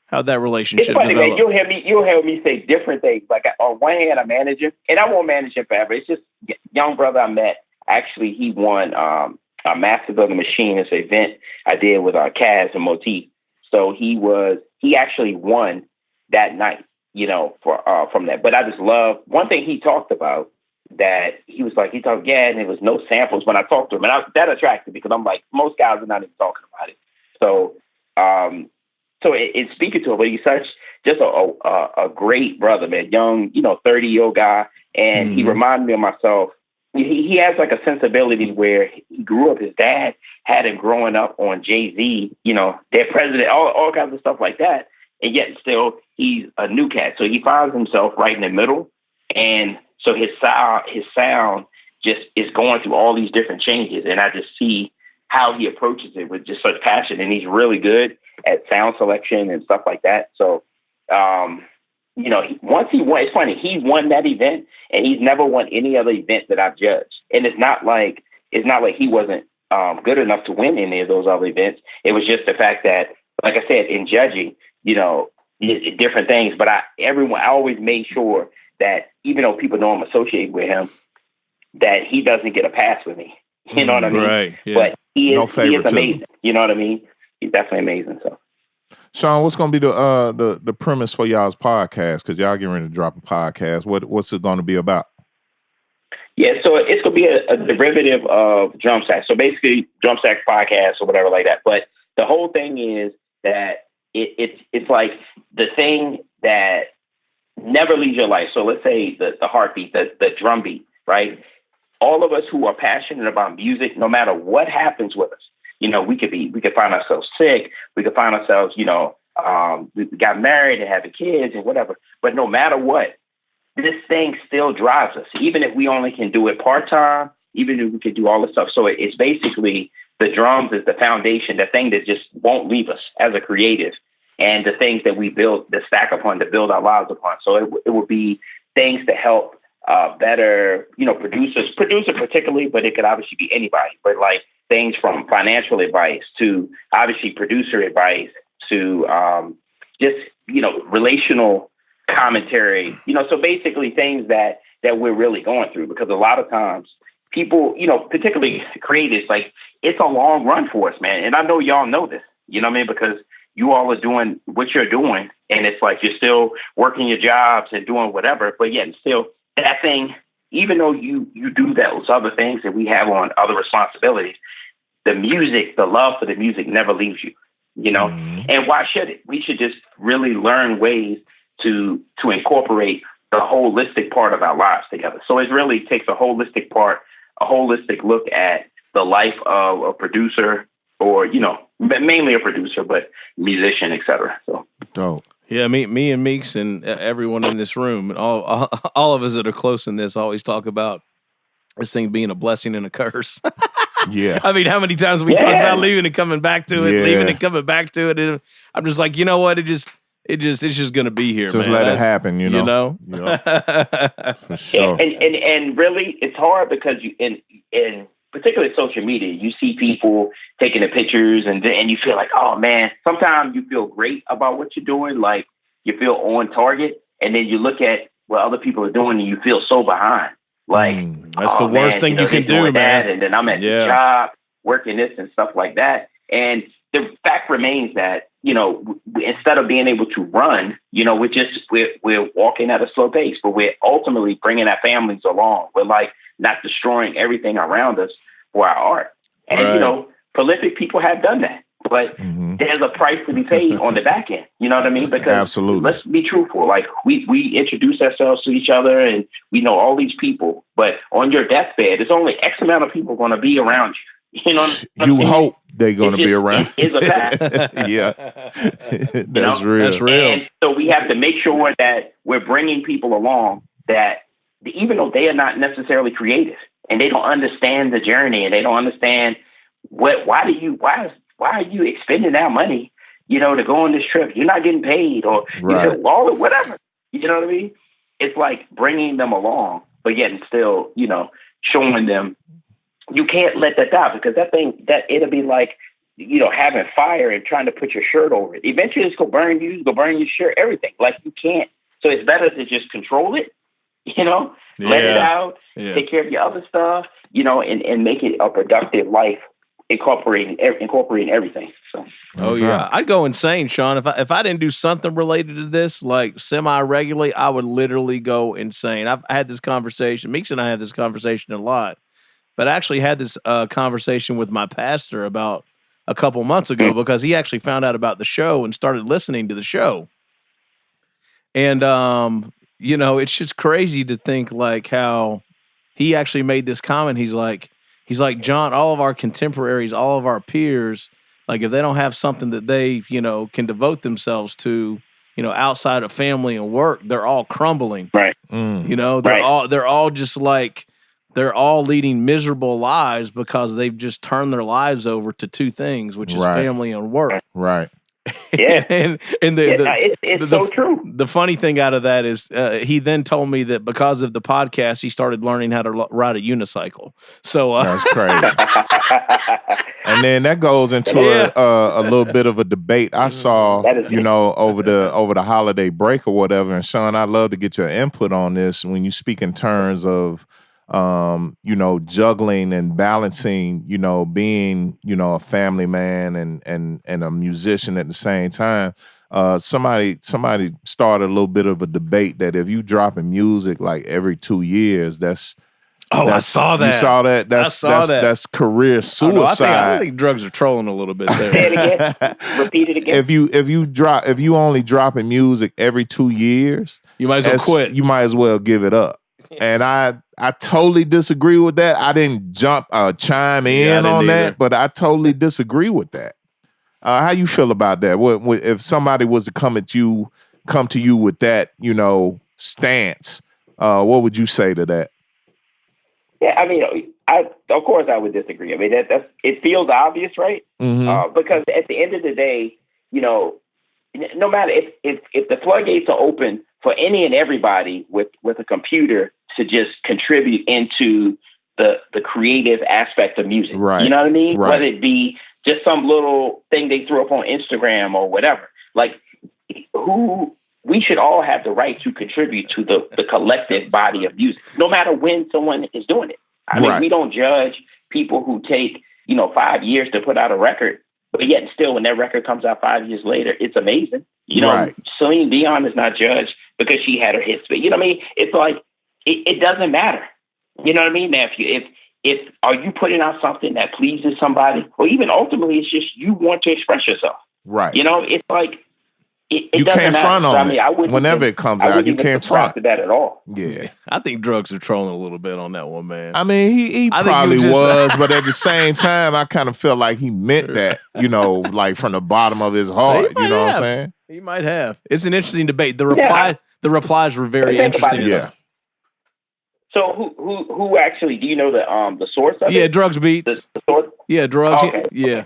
S1: how'd that relationship
S3: develop? Man, you'll hear me say different things. Like on one hand, I manage him, and I won't manage him forever. It's just young brother I met. Actually, he won a Masters of the Machine. It's an event I did with Kaz and Motif. So he actually won that night, you know, from that. But I just love one thing he talked about, that he talked, and there was no samples when I talked to him. And that attracted me, because I'm like, most guys are not even talking about it. So, it's speaking to him, but he's just a great brother, man, young, you know, 30-year-old guy. And he reminded me of myself. He has like a sensibility where he grew up, his dad had him growing up on Jay-Z, you know, their president, all kinds of stuff like that. And yet still he's a new cat. So he finds himself right in the middle. And so his sound just is going through all these different changes. And I just see how he approaches it with just such passion. And he's really good at sound selection and stuff like that. So, you know, once he won, it's funny, he won that event, and he's never won any other event that I've judged. And it's not like he wasn't good enough to win any of those other events. It was just the fact that, like I said, in judging, you know, different things. But I always made sure that even though people know I'm associated with him, that he doesn't get a pass with me. You know what I mean?
S1: Right. Yeah.
S3: But he is
S2: favoritism.
S3: amazing. You know what I mean? He's definitely amazing. So,
S2: Sean, what's going to be the premise for y'all's podcast? Because y'all getting ready to drop a podcast. What's it going to be about?
S3: Yeah, so it's going to be a derivative of Drum Sack. So basically, Drum Sack podcast or whatever like that. But the whole thing is that it's like the thing that never leaves your life. So let's say the heartbeat, the drum beat, right? All of us who are passionate about music, no matter what happens with us, you know, we could find ourselves sick. We could find ourselves, you know, we got married and having kids and whatever. But no matter what, this thing still drives us, even if we only can do it part-time, even if we could do all this stuff. So it's basically the drums is the foundation, the thing that just won't leave us as a creative, and the things that we build, the stack upon, to build our lives upon. So it would be things to help better, you know, producer particularly, but it could obviously be anybody. But like things from financial advice to obviously producer advice to just, you know, relational commentary, you know, so basically things that we're really going through, because a lot of times people, you know, particularly creatives, like it's a long run for us, man. And I know y'all know this, you know what I mean? Because you all are doing what you're doing, and it's like you're still working your jobs and doing whatever, but yet still that thing, even though you do those other things that we have on other responsibilities, the music, the love for the music never leaves you, you know? Mm-hmm. And why should it? We should just really learn ways to incorporate the holistic part of our lives together. So it really takes a holistic look at the life of a producer, or, you know, mainly a producer, but musician, etc. So
S2: dope.
S1: Yeah, me and Meeks and everyone in this room, and all of us that are close in this, always talk about this thing being a blessing and a curse.
S2: Yeah.
S1: I mean, how many times have we talked about leaving and coming back to it, leaving and coming back to it? And I'm just like, you know what? It's just going to be here,
S2: just
S1: man.
S2: Let it happen, you know?
S1: Yeah.
S2: For sure.
S3: And really, it's hard because in particularly social media, you see people taking the pictures and you feel like, oh man, sometimes you feel great about what you're doing. Like you feel on target, and then you look at what other people are doing and you feel so behind. Like
S1: that's the worst thing you can do, man.
S3: And then I'm at the job working this and stuff like that. And the fact remains that, you know, instead of being able to run, you know, we're walking at a slow pace, but we're ultimately bringing our families along. We're like not destroying everything around us for our art. And, you know, prolific people have done that, but there's a price to be paid on the back end. You know what I mean? Because
S2: absolutely, let's
S3: be truthful. Like we introduce ourselves to each other and we know all these people, but on your deathbed, there's only X amount of people going to be around you. You know,
S2: you hope they're going to be around.
S3: It's a fact.
S2: Yeah, that's real.
S1: That's real.
S3: And so we have to make sure that we're bringing people along that, even though they are not necessarily creative and they don't understand the journey and they don't understand why are you expending that money, you know, to go on this trip? You're not getting paid, or you know, all whatever. You know what I mean? It's like bringing them along, but yet still, you know, showing them. You can't let that die, because that it'll be like, you know, having fire and trying to put your shirt over it. Eventually it's going to burn you, burn your shirt, everything. Like you can't. So it's better to just control it, you know, let it out, take care of your other stuff, you know, and make it a productive life, incorporating everything. So.
S1: Oh yeah, I'd go insane, Sean. If I didn't do something related to this, like semi-regularly, I would literally go insane. I had this conversation. Meeks and I had this conversation a lot. But I actually had this conversation with my pastor about a couple months ago, because he actually found out about the show and started listening to the show. And, you know, it's just crazy to think like how he actually made this comment. He's like, John, all of our contemporaries, all of our peers, like if they don't have something that they, you know, can devote themselves to, you know, outside of family and work, they're all crumbling.
S3: Right.
S1: You know, they're all just like, they're all leading miserable lives because they've just turned their lives over to two things, which is family and work.
S2: Right.
S3: Yeah.
S1: and
S3: it's so true.
S1: The funny thing out of that is he then told me that because of the podcast, he started learning how to ride a unicycle. So
S2: that's crazy. And then that goes into a little bit of a debate I saw, over the holiday break or whatever. And Sean, I'd love to get your input on this when you speak in terms of, juggling and balancing, being, a family man and a musician at the same time. Somebody started a little bit of a debate that if you dropping music like every 2 years,
S1: I saw that.
S2: You saw that? That's career suicide.
S1: I think drugs are trolling a little bit there.
S3: Say it again. Repeat it again.
S2: If you only dropping music every 2 years,
S1: you might as well quit.
S2: You might as well give it up. And I totally disagree with that. I didn't chime in on that, but I totally disagree with that. How you feel about that? What if somebody was to come to you with that, stance? What would you say to that?
S3: Yeah, I mean, of course I would disagree. I mean, it feels obvious, right?
S2: Mm-hmm.
S3: Because at the end of the day, no matter if the floodgates are open for any and everybody with a computer to just contribute into the creative aspect of music,
S2: right?
S3: You know what I mean?
S2: Right.
S3: Whether it be just some little thing they threw up on Instagram or whatever, like we should all have the right to contribute to the collective body of music, no matter when someone is doing it. I mean, we don't judge people who take, 5 years to put out a record, but yet still when that record comes out 5 years later, it's amazing. Celine Dion is not judged because she had her hits, but you know what I mean? It's like, it doesn't matter. You know what I mean? Now, if are you putting out something that pleases somebody, or even ultimately it's just you want to express yourself.
S2: Right.
S3: It's like,
S2: you can't front on it. Whenever it comes out, you can't front
S3: to that at all.
S2: Yeah,
S1: I think drugs are trolling a little bit on that one, man.
S2: I mean, he probably was, but at the same time, I kind of feel like he meant that, like from the bottom of his heart. You know what I'm saying?
S1: He might have. It's an interesting debate. The replies were very interesting.
S2: Yeah.
S3: So who actually, do you know the source of it?
S1: Yeah, Drugs Beats.
S3: The source?
S1: Yeah, Drugs.
S3: Okay.
S1: Yeah.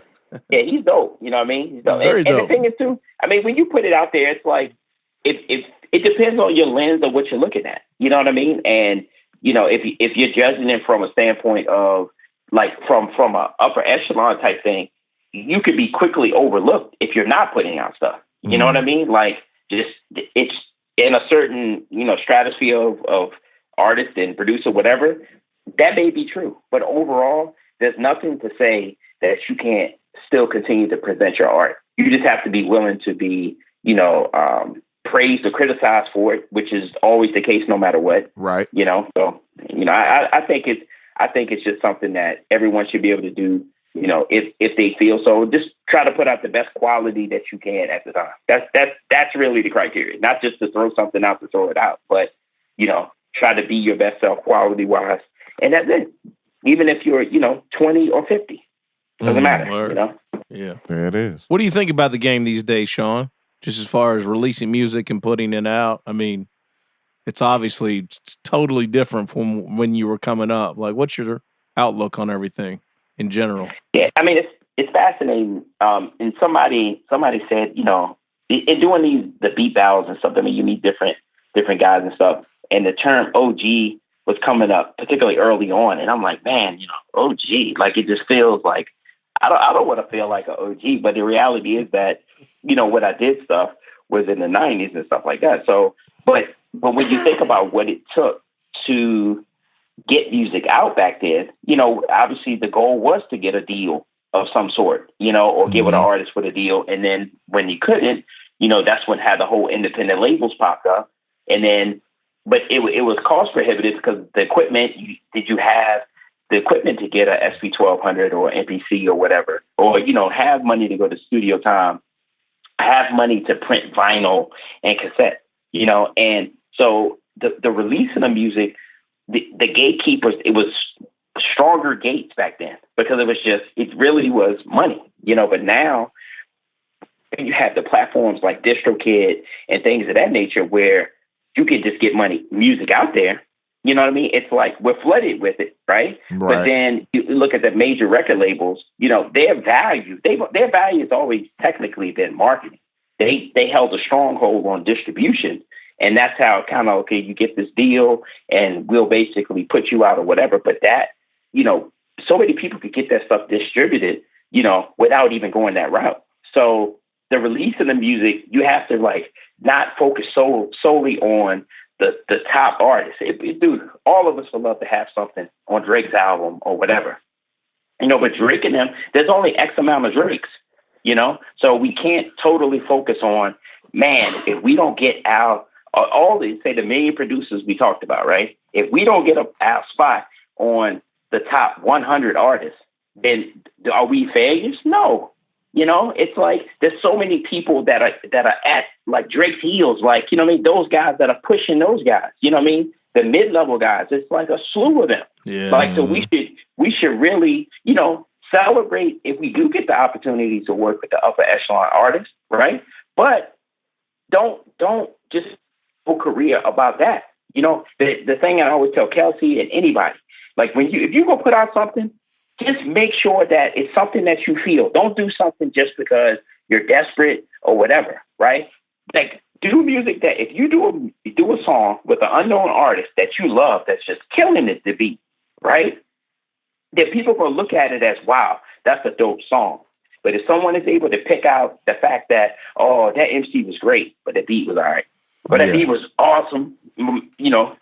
S3: Yeah, he's dope. You know what I mean? He's dope.
S1: Very dope.
S3: And the thing is too, I mean, when you put it out there, it's like it depends on your lens of what you're looking at. You know what I mean? And if you're judging it from a standpoint of like from a upper echelon type thing, you could be quickly overlooked if you're not putting out stuff. You know what I mean? Like just it's in a certain stratosphere of artist and producer, whatever. That may be true, but overall, there's nothing to say that you can't still continue to present your art. You just have to be willing to be, praised or criticized for it, which is always the case no matter what.
S2: Right.
S3: So, I think it's just something that everyone should be able to do, if they feel so. Just try to put out the best quality that you can at the time. That's really the criteria. Not just to throw something out to throw it out, but, try to be your best self quality wise. And that's it. Even if you're, 20 or 50. Doesn't matter,
S1: Yeah.
S2: There it is.
S1: What do you think about the game these days, Sean? Just as far as releasing music and putting it out? I mean, it's obviously totally different from when you were coming up. Like, what's your outlook on everything in general?
S3: Yeah, I mean, it's fascinating. And somebody said, in doing the beat battles and stuff, I mean, you meet different guys and stuff. And the term OG was coming up particularly early on. And I'm like, man, OG, like it just feels like, I don't want to feel like an OG, but the reality is that, when I did stuff was in the 90s and stuff like that. So, but when you think about what it took to get music out back then, obviously the goal was to get a deal of some sort, or get with an artist with a deal. And then when you couldn't, that's when had the whole independent labels popped up. And then, but it was cost prohibitive because the equipment, did you have the equipment to get a SP1200 or MPC or whatever, or, have money to go to studio time, have money to print vinyl and cassette, and so the release of the music, the gatekeepers, it was stronger gates back then because it really was money, but now you have the platforms like DistroKid and things of that nature where you can just get music out there, You know what I mean? It's like we're flooded with it, right? But then you look at the major record labels, you know, their value has always technically been marketing. They held a stronghold on distribution. And that's how kind of, okay, you get this deal and we'll basically put you out or whatever. But that, you know, so many people could get that stuff distributed, you know, without even going that route. So the release of the music, you have to like not focus solely on the top artists. Dude, all of us would love to have something on Drake's album or whatever. You know, but Drake and them, there's only X amount of Drakes, you know? So we can't totally focus on, man, if we don't get our, all the, say the million producers we talked about, right? If we don't get our spot on the top 100 artists, then are we failures? No. You know, it's like there's so many people that are at like Drake's heels, like, you know what I mean? Those guys that are pushing those guys, you know what I mean? The mid-level guys, it's like a slew of them. Yeah. Like, so we should really, you know, celebrate if we do get the opportunity to work with the upper echelon artists, right? But don't just whole career about that. You know, the thing I always tell Kel C and anybody, like if you go put out something, just make sure that it's something that you feel. Don't do something just because you're desperate or whatever, right? Like do music that if you do a song with an unknown artist that you love, that's just killing it to beat, right? Then people are gonna look at it as, wow, that's a dope song. But if someone is able to pick out the fact that, oh, that MC was great, but the beat was all right. But the beat was awesome, you know,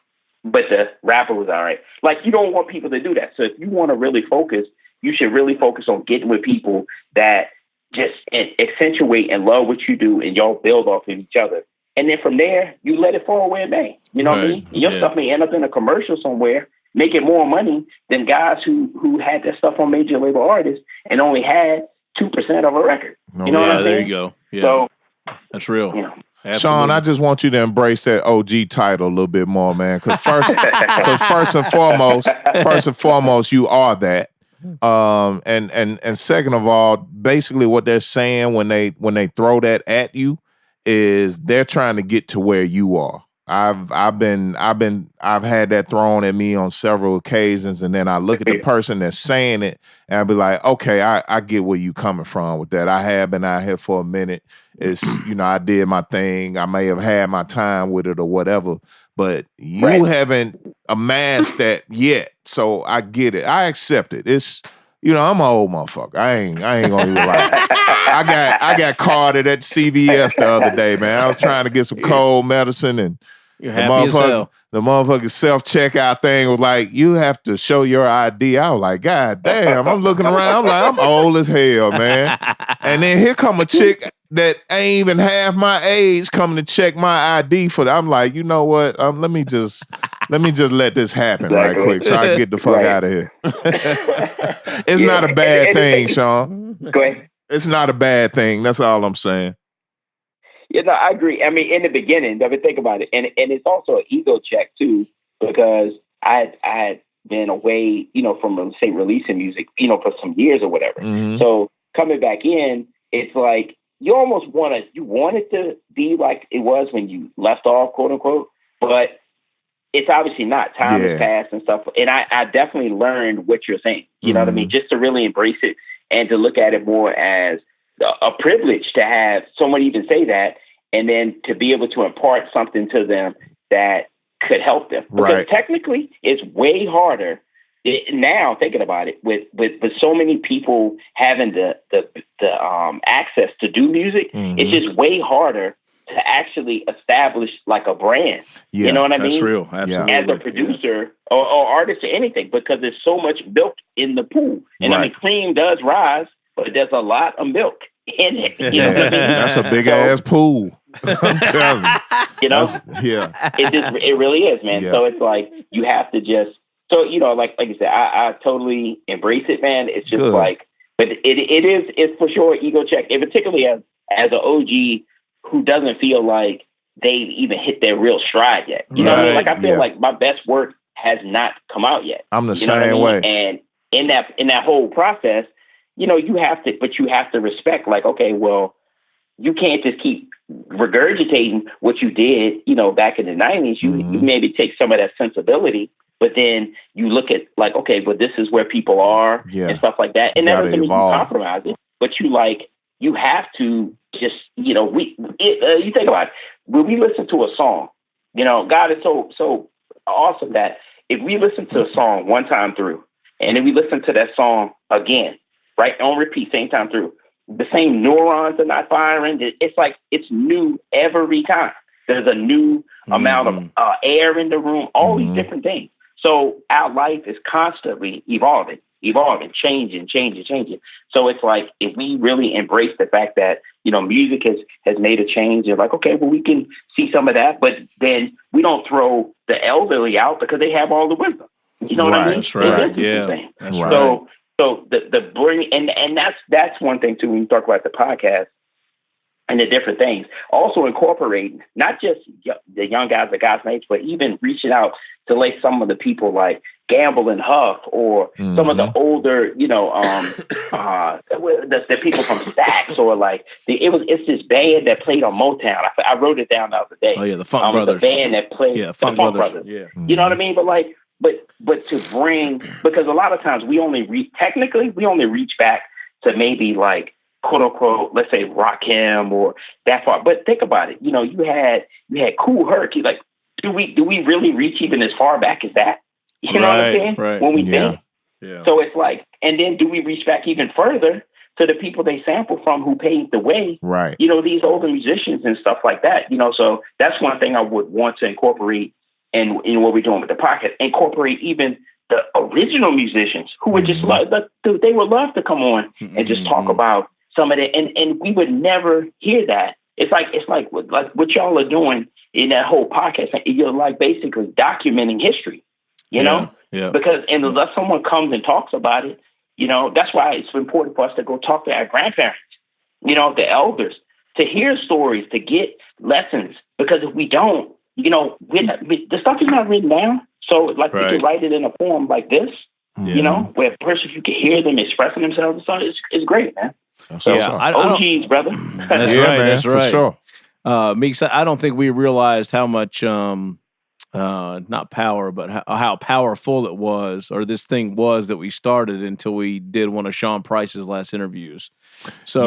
S3: but the rapper was all right. Like, you don't want people to do that. So if you want to really focus, you should really focus on getting with people that just accentuate and love what you do, and y'all build off of each other. And then from there, you let it fall where it may. You know what I mean? Your stuff may end up in a commercial somewhere, making more money than guys who had that stuff on major label artists and only had 2% of a record. You know what I'm saying?
S1: There you go. Yeah.
S3: So
S1: that's real.
S3: You know.
S2: Absolutely. Sean, I just want you to embrace that OG title a little bit more, man. Because first and foremost, you are that. And second of all, basically what they're saying when they throw that at you is they're trying to get to where you are. I've had that thrown at me on several occasions, and then I look at the person that's saying it, and I be like, okay, I get where you coming from with that. I have been out here for a minute. It's, you know, I did my thing. I may have had my time with it or whatever, but you haven't amassed that yet. So I get it. I accept it. It's, you know, I'm an old motherfucker. I ain't gonna even lie. I got carded at CVS the other day, man. I was trying to get some cold medicine, and the motherfucking self-checkout thing was like, you have to show your ID. I was like, God damn, I'm looking around, I'm old as hell, man. And then here come a chick that ain't even half my age coming to check my ID for that. I'm like, you know what? Let me just let this happen right quick so I can get the fuck out of here. It's not a bad thing, Sean.
S3: Go ahead.
S2: It's not a bad thing. That's all I'm saying.
S3: Yeah, no, I agree. I mean, in the beginning, I mean, think about it. And it's also an ego check, too, because I had been away, you know, from, say, releasing music, you know, for some years or whatever. Mm-hmm. So coming back in, it's like you almost want it to be like it was when you left off, quote unquote, but it's obviously not. Time has passed and stuff. And I definitely learned what you're saying. You know what I mean? Just to really embrace it and to look at it more as a privilege to have someone even say that, and then to be able to impart something to them that could help them. Because technically, it's way harder now, thinking about it, with so many people having the access to do music. It's just way harder to actually establish like a brand. You know what I mean?
S1: That's real. Absolutely.
S3: As a producer or artist or anything, because there's so much milk in the pool. And I mean, cream does rise, but there's a lot of milk in it. You know what I mean?
S2: That's a big ass pool. I'm telling you.
S3: You know? It really is, man. Yeah. So it's like you have to just, so, you know, like you said, I totally embrace it, man. It's just like, but it's for sure ego check, and particularly as an OG who doesn't feel like they've even hit their real stride yet. You know what I mean? Like, I feel like my best work has not come out yet.
S2: I'm the same way.
S3: And in that whole process, you know, you have to respect, like, okay, well, you can't just keep regurgitating what you did, back in the 90s. You maybe take some of that sensibility, but then you look at like, okay, but this is where people are and stuff like that. And that doesn't mean you compromise it, but you have to just, you think about it. When we listen to a song, God is so awesome that if we listen to a song one time through, and then we listen to that song again, right, on repeat, same time through, the same neurons are not firing. It's like it's new every time. There's a new amount of air in the room, all these different things. So our life is constantly evolving, changing. So it's like if we really embrace the fact that, music has made a change, and like, okay, well, we can see some of that, but then we don't throw the elderly out because they have all the wisdom. You know what I mean?
S1: That's right. Yeah. That's right.
S3: So the bring and that's one thing too when you talk about the podcast and the different things. Also incorporating not just the young guys at God's Mates, but even reaching out to like some of the people like Gamble and Huff, or some of the older, the people from Stax, or like it's this band that played on Motown. I wrote it down the other day.
S1: Oh yeah, the Funk Brothers.
S3: The band that played the Funk Brothers. Yeah, you know what I mean. But to bring, because a lot of times we only reach back to maybe like quote unquote, let's say Rakim or that far. But think about it. You had Kool Herc. Like, do we really reach even as far back as that? You know what I'm saying?
S1: Right.
S3: When we think. Yeah. So it's like, and then do we reach back even further to the people they sample from who paved the way?
S2: Right.
S3: These older musicians and stuff like that. So that's one thing I would want to incorporate in what we're doing with the podcast. Incorporate even the original musicians who would just they would love to come on and just talk about some of it, and we would never hear that. It's like what y'all are doing in that whole podcast. You're like basically documenting history,
S1: Yeah.
S3: Because unless someone comes and talks about it, that's why it's important for us to go talk to our grandparents, the elders, to hear stories, to get lessons. Because if we don't, the stuff is not written down. So we can write it in a form like this, where a person, you can hear them expressing themselves. So it's great, man. OGs, brother.
S1: That's right.
S2: Man,
S1: that's right.
S2: For
S1: sure. Meeks, I don't think we realized how much, not power, but how powerful it was, or this thing was that we started until we did one of Sean Price's last interviews. So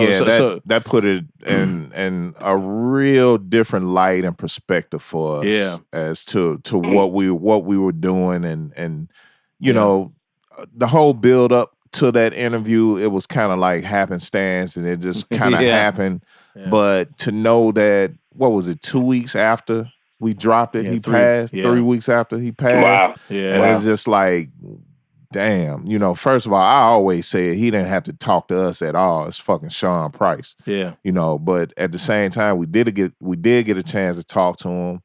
S1: that put it
S2: in a real different light and perspective for us, as to what we were doing, and the whole build up to that interview, it was kind of like happenstance, and it just kind of happened. Yeah. But to know that, what was it, 2 weeks after we dropped it, he passed. 3 weeks after he passed.
S3: Wow.
S2: Yeah. And it's just like, damn, first of all, I always said he didn't have to talk to us at all. It's fucking Sean Price.
S1: Yeah.
S2: But at the same time, we did get a chance to talk to him.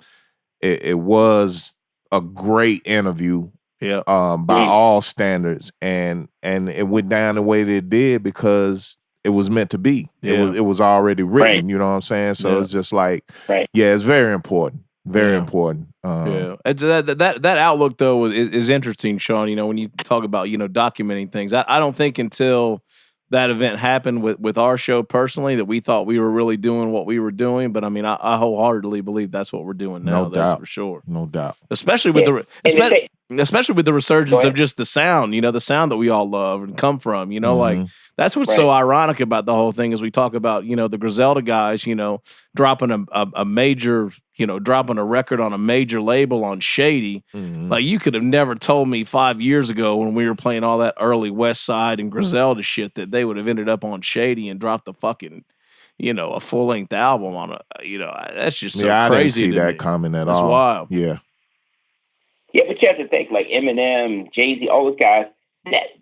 S2: It was a great interview.
S1: Yeah.
S2: By all standards. And it went down the way that it did because it was meant to be.
S1: Yeah.
S2: It was already written, you know what I'm saying? So it's just like, it's very important. Very important.
S1: That outlook though is interesting, Sean. When you talk about documenting things, I don't think until that event happened with our show personally that we thought we were really doing what we were doing. But I mean, I wholeheartedly believe that's what we're doing now. That's for sure.
S2: No doubt.
S1: Especially with especially with the resurgence of just the sound, the sound that we all love and come from, like that's what's so ironic about the whole thing is we talk about, the Griselda guys, dropping a major, dropping a record on a major label on Shady. Like you could have never told me 5 years ago when we were playing all that early West Side and Griselda shit that they would have ended up on Shady and dropped the fucking, a full-length album on that's just so crazy.
S2: I didn't see that coming at all.
S1: That's wild.
S2: Yeah.
S3: Yeah, but you have to think like Eminem, Jay-Z, all those guys,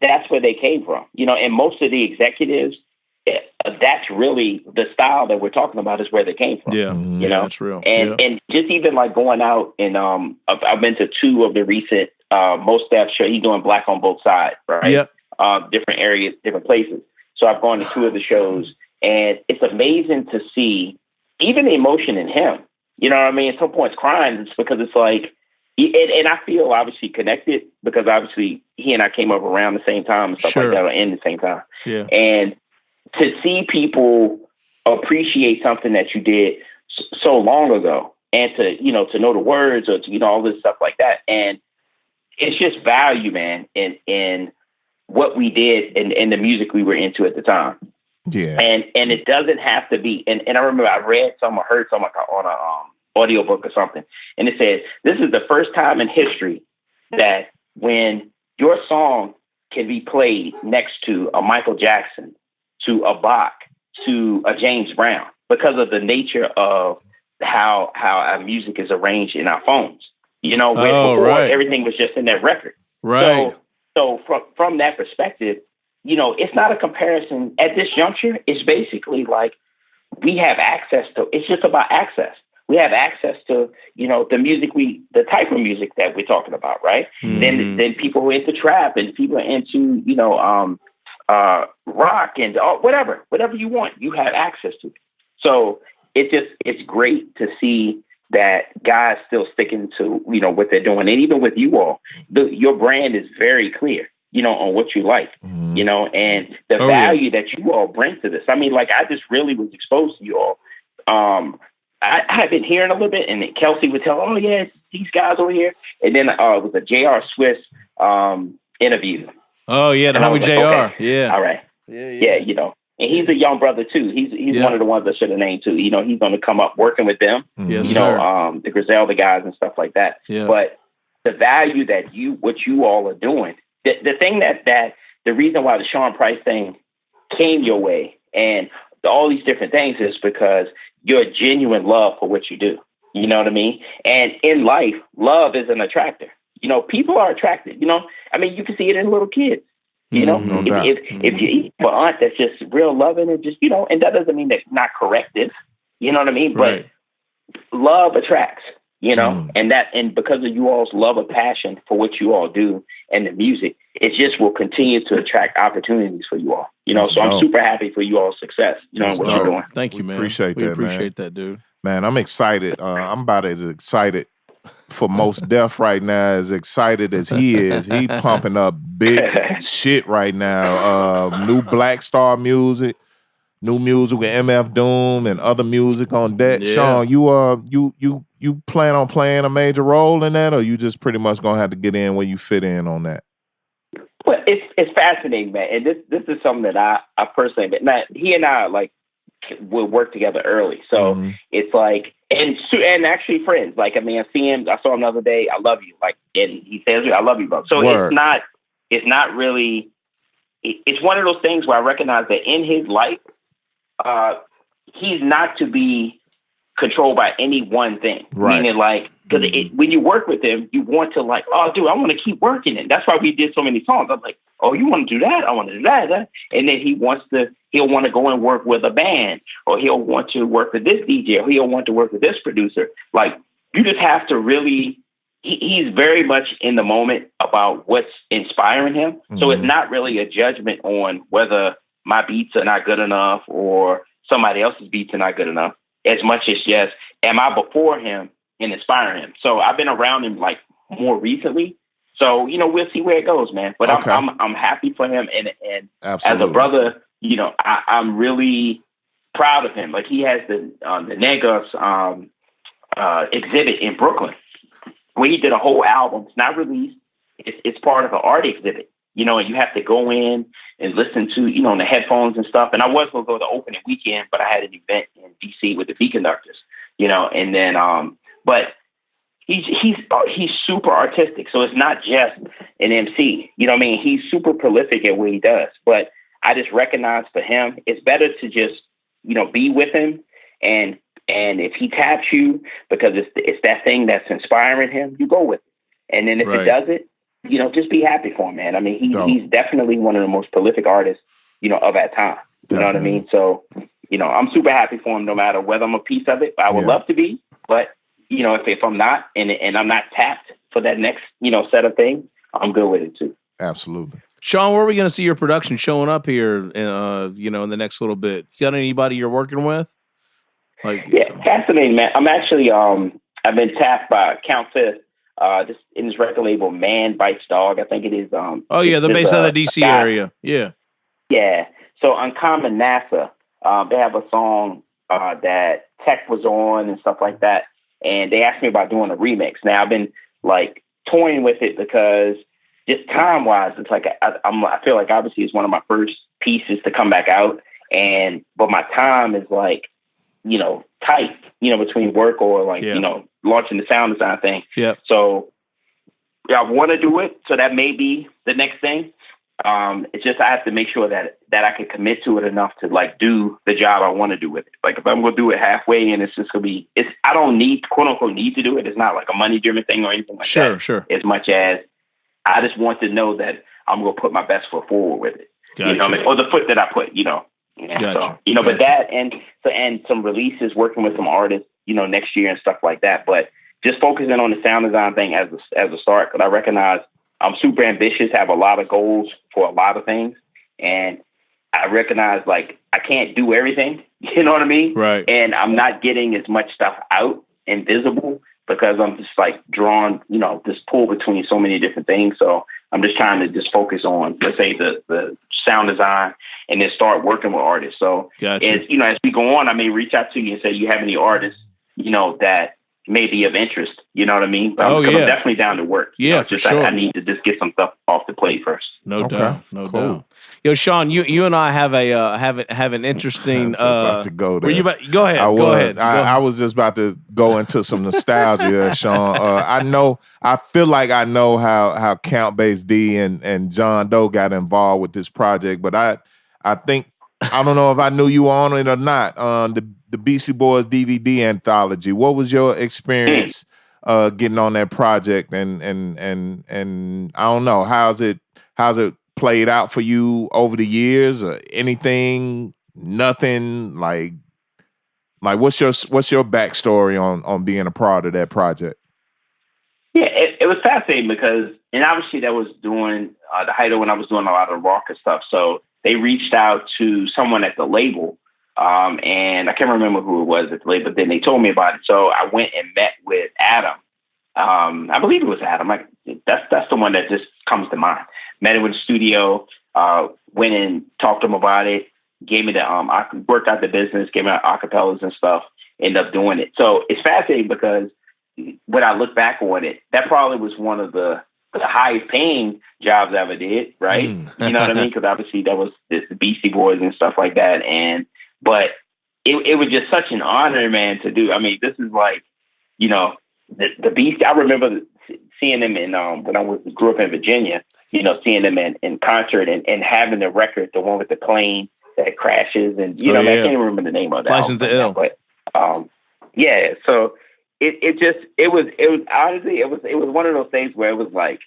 S3: that's where they came from. And most of the executives, that's really the style that we're talking about is where they came from.
S1: Yeah, that's real.
S3: And just even like going out and I've been to 2 of the recent Mos Def show. He's doing Black on Both Sides, right?
S1: Yep.
S3: Different areas, different places. So I've gone to 2 of the shows, and it's amazing to see even the emotion in him. You know what I mean? At some points crying, it's because it's like, and I feel obviously connected because obviously he and I came up around the same time and stuff like that, or in the same time.
S1: Yeah.
S3: And to see people appreciate something that you did so long ago, and to know the words, or to all this stuff like that. And it's just value, man, in what we did and the music we were into at the time.
S2: Yeah.
S3: And it doesn't have to be. And I remember I read some or heard some on a audiobook or something, and it says this is the first time in history that when your song can be played next to a Michael Jackson, to a Bach, to a James Brown, because of the nature of how our music is arranged in our phones. Before everything was just in that record.
S1: Right.
S3: So from that perspective, it's not a comparison at this juncture. It's basically like we have access to. It's just about access. We have access to, the music the type of music that we're talking about, right?
S1: Mm-hmm.
S3: Then people are into trap, and people are into, rock and whatever you want, you have access to it. So it's great to see that guys still sticking to, what they're doing. And even with you all, your brand is very clear, on what you like, and the value that you all bring to this. I mean, like, I just really was exposed to you all. I had been hearing a little bit, and Kel C would tell, oh yeah, these guys over here. And then it was a J.R. Swiss interview.
S1: Oh yeah, the homie JR. Okay. Yeah.
S3: All right. Yeah. And he's a young brother too. He's one of the ones I should have named too. He's going to come up working with them.
S1: Yes,
S3: the Griselda guys and stuff like that.
S1: Yeah.
S3: But the value that what you all are doing, the thing that the reason why the Sean Price thing came your way and all these different things is because your genuine love for what you do. You know what I mean? And in life, love is an attractor. People are attracted. I mean, you can see it in little kids. If you have an aunt that's just real loving and just, and that doesn't mean that's not corrective. You know what I mean?
S1: Right.
S3: But love attracts, and because of you all's love of passion for what you all do and the music, it just will continue to attract opportunities for you all. So I'm super happy for you all's success, and what you're doing.
S1: Thank you, man.
S2: We appreciate
S1: that, dude.
S2: Man, I'm excited. I'm about as excited for Mos Def right now, as excited as he is. He pumping up big shit right now. New Black Star music, new music with MF Doom and other music on deck.
S1: Yeah.
S2: Sean, you plan on playing a major role in that, or you just pretty much gonna have to get in where you fit in on that?
S3: Well, it's fascinating, man. And this is something that I personally, now, he and I will work together early. So it's like, and actually friends. Like, I mean, I saw him the other day. I love you. Like, and he says, I love you, bro. So it's not really, it's one of those things where I recognize that in his life, he's not to be controlled by any one thing.
S2: Right.
S3: Meaning, like, because when you work with him, you want to, like, oh, dude, I want to keep working it. That's why we did so many songs. I'm like, oh, you want to do that? I want to do that. And then he'll want to go and work with a band, or he'll want to work with this DJ, or he'll want to work with this producer. Like, you just have to really, he's very much in the moment about what's inspiring him. So it's not really a judgment on whether my beats are not good enough or somebody else's beats are not good enough, as much as just, am I before him and inspiring him? So I've been around him like more recently. So, we'll see where it goes, man. But okay. I'm happy for him. And as a brother, I'm really proud of him. Like, he has the Negos exhibit in Brooklyn where he did a whole album. It's not released. It's part of an art exhibit, and you have to go in and listen to, on the headphones and stuff. And I was going to go to the opening weekend, but I had an event in DC with the Beatnuts, and then, but he's super artistic. So it's not just an MC, you know what I mean? He's super prolific at what he does, but I just recognize for him, it's better to just, be with him. And if he taps you because it's that thing that's inspiring him, you go with it. And then if it doesn't, just be happy for him, man. I mean, he's definitely one of the most prolific artists, of that time. You know what I mean? So, I'm super happy for him no matter whether I'm a piece of it. I would love to be, but if I'm not, and I'm not tapped for that next, set of things, I'm good with it too.
S2: Absolutely.
S1: Sean, where are we going to see your production showing up here, in the next little bit? You got anybody you're working with?
S3: Fascinating, man. I'm actually, I've been tapped by Countess, just in his record label, Man Bites Dog. I think it is.
S1: The base of the DC area. Yeah.
S3: Yeah. So Uncommon NASA they have a song that Tech was on and stuff like that. And they asked me about doing a remix. Now I've been like toying with it because just time wise, it's like I feel like obviously it's one of my first pieces to come back out, but my time is like, tight, between work or like launching the sound design thing.
S1: Yeah.
S3: So I want to do it. So that may be the next thing. It's just I have to make sure that I can commit to it enough to like do the job I want to do with it. Like if I'm going to do it halfway and it's just going to be, I don't need, quote unquote, need to do it. It's not like a money driven thing or anything like that.
S1: Sure.
S3: As much as I just want to know that I'm going to put my best foot forward with it.
S1: Gotcha.
S3: You know what I mean? Or the foot that I put,
S1: Gotcha.
S3: So, but that and some releases, working with some artists, next year and stuff like that. But just focusing on the sound design thing as a start, because I recognize I'm super ambitious, have a lot of goals for a lot of things. And I recognize like I can't do everything, you know what I mean?
S1: Right.
S3: And I'm not getting as much stuff out and visible because I'm just like drawn, this pull between so many different things. So I'm just trying to just focus on, let's say, the sound design and then start working with artists. So
S1: gotcha.
S3: as we go on, I may reach out to you and say, you have any artists, that may be of interest, you know what I mean? I'm definitely down to work.
S1: Yeah, for sure.
S3: I need to just get some stuff off the plate first.
S1: No doubt. Yo, Sean, you and I have an interesting.
S2: About to go there.
S1: Go ahead.
S2: I was just about to go into some nostalgia, Sean. I feel like I know how Count Bass D and John Doe got involved with this project, but I think I don't know if I knew you were on it or not. The Beastie Boys DVD anthology. What was your experience getting on that project? And I don't know, how's it played out for you over the years? Anything? Nothing? Like what's your backstory on being a part of that project?
S3: Yeah, it was fascinating because, and obviously that was during the height of when I was doing a lot of rock and stuff. So they reached out to someone at the label. And I can't remember who it was at the label, but then they told me about it. So I went and met with Adam. I believe it was Adam. That's the one that just comes to mind. Met him in the studio, went and talked to him about it, gave me I worked out the business, gave me acapellas and stuff, ended up doing it. So it's fascinating because when I look back on it, that probably was one of the highest paying jobs I ever did, right? You know what I mean? Because obviously that was the Beastie Boys and stuff like that. But it was just such an honor, man, to do. I mean, this is like, the Beastie. I remember seeing them in when I grew up in Virginia. Seeing them in concert and having the record, the one with the plane that crashes, and I can't even remember the name of that.
S1: License to Ill.
S3: But yeah. So it was honestly it was one of those things where it was like,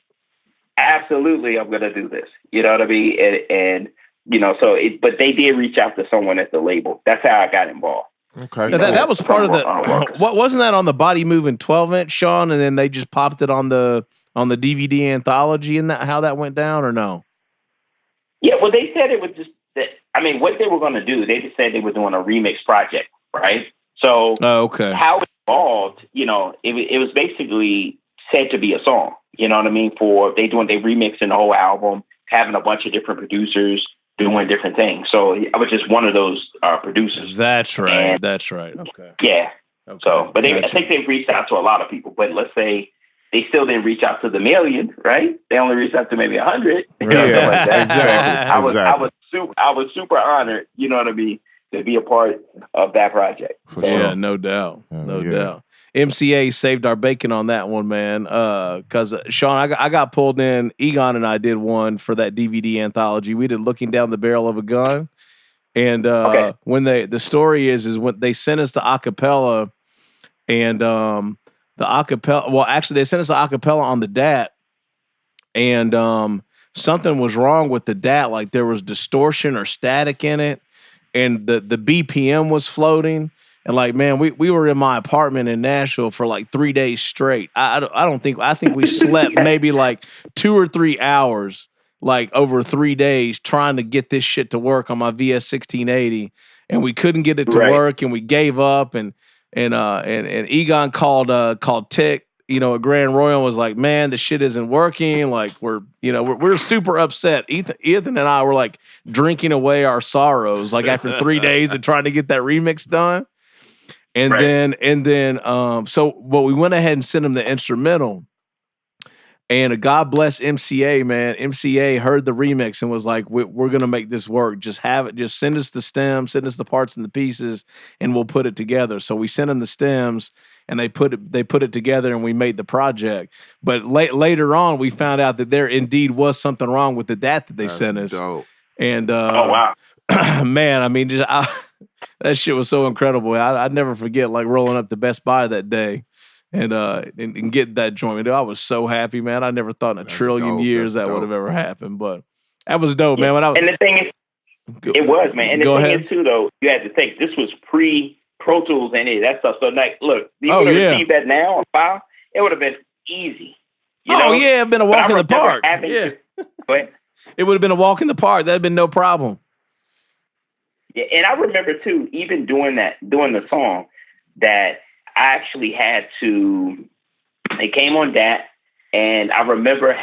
S3: absolutely, I'm gonna do this. You know what I mean? And but they did reach out to someone at the label. That's how I got involved.
S2: Okay.
S1: Now, that was part of the. What wasn't that on the Body Moving 12-inch, Sean? And then they just popped it on the DVD anthology, and how that went down, or no?
S3: Yeah, well, they said it was just. What they were going to do, they just said they were doing a remix project, right? So,
S1: okay.
S3: How it evolved, it was basically said to be a song. You know what I mean? They remixing the whole album, having a bunch of different producers doing different things. So I was just one of those producers.
S1: That's right. Okay.
S3: Yeah.
S1: Okay.
S3: So, but I think they've reached out to a lot of people. But let's say they still didn't reach out to the million, right? They only reached out to maybe 100.
S2: Yeah, like that. Exactly.
S3: I was super honored. You know what I mean? To be a part of that project.
S2: For sure.
S1: Yeah, no doubt. No doubt. MCA saved our bacon on that one, man. Because Sean, I got pulled in. Egon and I did one for that DVD anthology. We did Looking Down the Barrel of a Gun, and when the story is when they sent us the acapella, and the acapella. Well, actually, they sent us the acapella on the DAT, and something was wrong with the DAT. Like there was distortion or static in it, and the BPM was floating. And like, man, we were in my apartment in Nashville for like 3 days straight. I think we slept maybe like 2 or 3 hours, like over 3 days, trying to get this shit to work on my VS 1680, and we couldn't get it to work, and we gave up. And Egon called Tick, at Grand Royal was like, man, the shit isn't working. Like we're super upset. Ethan and I were like drinking away our sorrows, like after 3 days of trying to get that remix done. And then but we went ahead and sent him the instrumental. And God bless MCA, man. MCA heard the remix and was like, we're going to make this work. Just send us the stems, send us the parts and the pieces, and we'll put it together. So we sent them the stems, and they put it together, and we made the project. But later on, we found out that there indeed was something wrong with the DAT that they sent us.
S2: Dope.
S1: And
S3: oh, wow.
S1: man, I mean, that shit was so incredible. I'd never forget like rolling up to Best Buy that day. And get that joint. I was so happy, man. I never thought in a trillion years that would have ever happened. But that was dope, man.
S3: And the thing is, it was, man. And the thing is, too, though, you had to think this was pre-Pro Tools and any of that stuff. So, like, look, you would have received that now on file, it would have been easy.
S1: It'd been a walk in the park. Yeah. It would have been a walk in the park. That'd been no problem.
S3: Yeah, and I remember, too, even doing the song, that I actually had to, it came on DAT, and I remember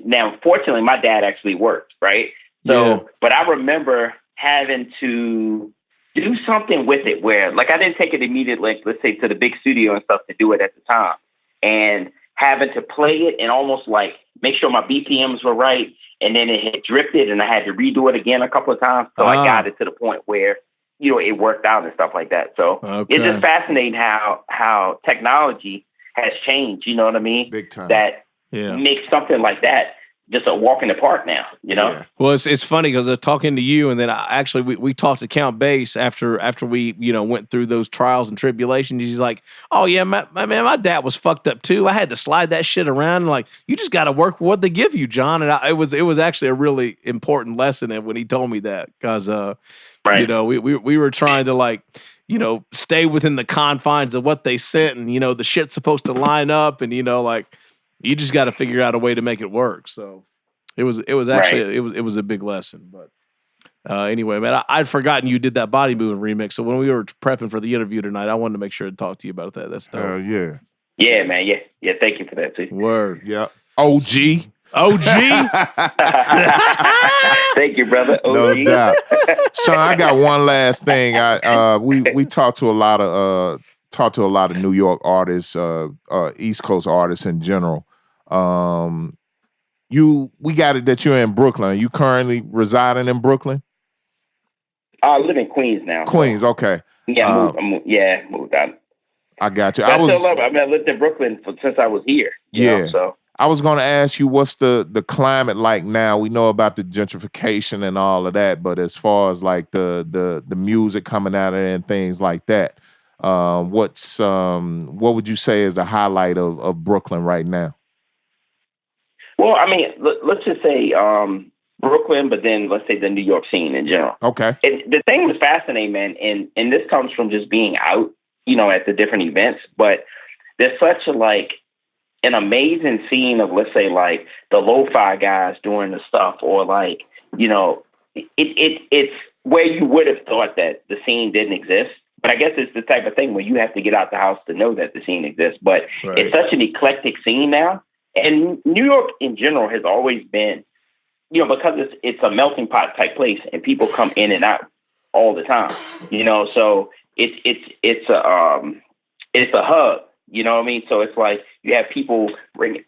S3: now, fortunately, my dad actually worked, right? So, but I remember having to do something with it where, like, I didn't take it immediately, like, let's say, to the big studio and stuff to do it at the time, and having to play it and almost, like, make sure my BPMs were right, and then it had drifted, and I had to redo it again a couple of times, so I got it to the point where it worked out and stuff like that. So It's just fascinating how technology has changed, you know what I mean?
S2: Big time.
S3: That makes something like that just a walk in the park now,
S1: Yeah. Well, it's funny because talking to you, and then we talked to Count Bass after we went through those trials and tribulations. He's like, oh yeah, my dad was fucked up too. I had to slide that shit around. And like, you just got to work with what they give you, John. And it was actually a really important lesson when he told me that because we were trying to stay within the confines of what they sent, and the shit's supposed to line up, and you just got to figure out a way to make it work. So it was actually it was a big lesson. But anyway, man, I'd forgotten you did that Body Moving remix. So when we were prepping for the interview tonight, I wanted to make sure to talk to you about that. That's dope.
S2: Yeah.
S3: Yeah, man. Yeah. Thank you for that too.
S1: Word.
S2: Yeah. OG.
S3: Thank you, brother. OG.
S2: No doubt. Sean, I got one last thing. We talked to a lot of New York artists, East Coast artists in general. We got it that you're in Brooklyn. Are you currently residing in Brooklyn?
S3: I live in Queens now.
S2: Queens, okay.
S3: Yeah, moved out.
S2: I got you.
S3: I lived in Brooklyn since I was here. So
S2: I was going to ask you, what's the climate like now? We know about the gentrification and all of that, but as far as like the music coming out of it and things like that, what would you say is the highlight of Brooklyn right now?
S3: Well, I mean, let's just say Brooklyn, but then let's say the New York scene in general.
S2: Okay.
S3: And the thing was fascinating, man, and this comes from just being out, at the different events, but there's such an amazing scene of, let's say, like the lo-fi guys doing the stuff, or like, it's where you would have thought that the scene didn't exist. But I guess it's the type of thing where you have to get out the house to know that the scene exists. But It's such an eclectic scene now. And New York in general has always been, because it's a melting pot type place and people come in and out all the time, so it's a hub, you know what I mean? So it's like you have people bringing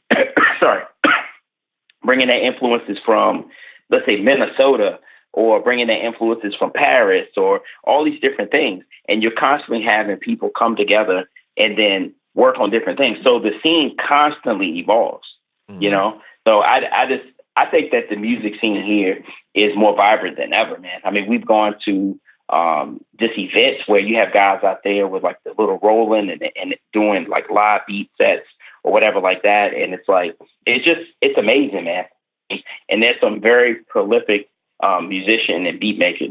S3: their influences from, let's say, Minnesota, or bringing their influences from Paris, or all these different things. And you're constantly having people come together and then work on different things. So the scene constantly evolves, So I think that the music scene here is more vibrant than ever, man. I mean, we've gone to just events where you have guys out there with like the little rolling and doing like live beat sets or whatever like that. And it's like, it's amazing, man. And there's some very prolific musicians and beat makers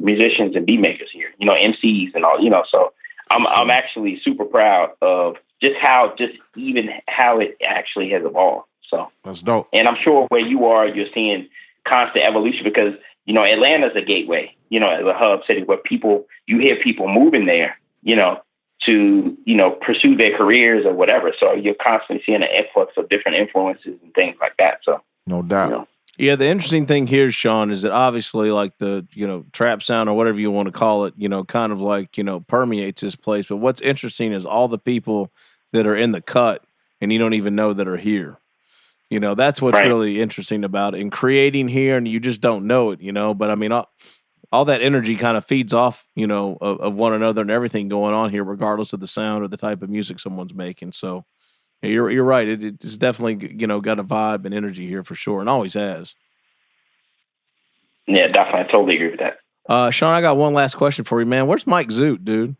S3: here, MCs and all, so I'm actually super proud of just how it actually has evolved. So
S2: that's dope.
S3: And I'm sure where you are, you're seeing constant evolution because, Atlanta's a gateway, as a hub city where you hear people moving there, to, pursue their careers or whatever. So you're constantly seeing an influx of different influences and things like that. So
S2: no doubt.
S1: Yeah, the interesting thing here, Sean, is that obviously like the, trap sound or whatever you want to call it, kind of like, permeates this place. But what's interesting is all the people that are in the cut and you don't even know that are here. That's what's really interesting about it. And creating here and you just don't know it, But I mean, all that energy kind of feeds off, of one another and everything going on here, regardless of the sound or the type of music someone's making. So you're right. It's definitely, got a vibe and energy here for sure, and always has.
S3: Yeah, definitely. I totally agree with that.
S1: Sean, I got one last question for you, man. Where's Mike Zoot, dude?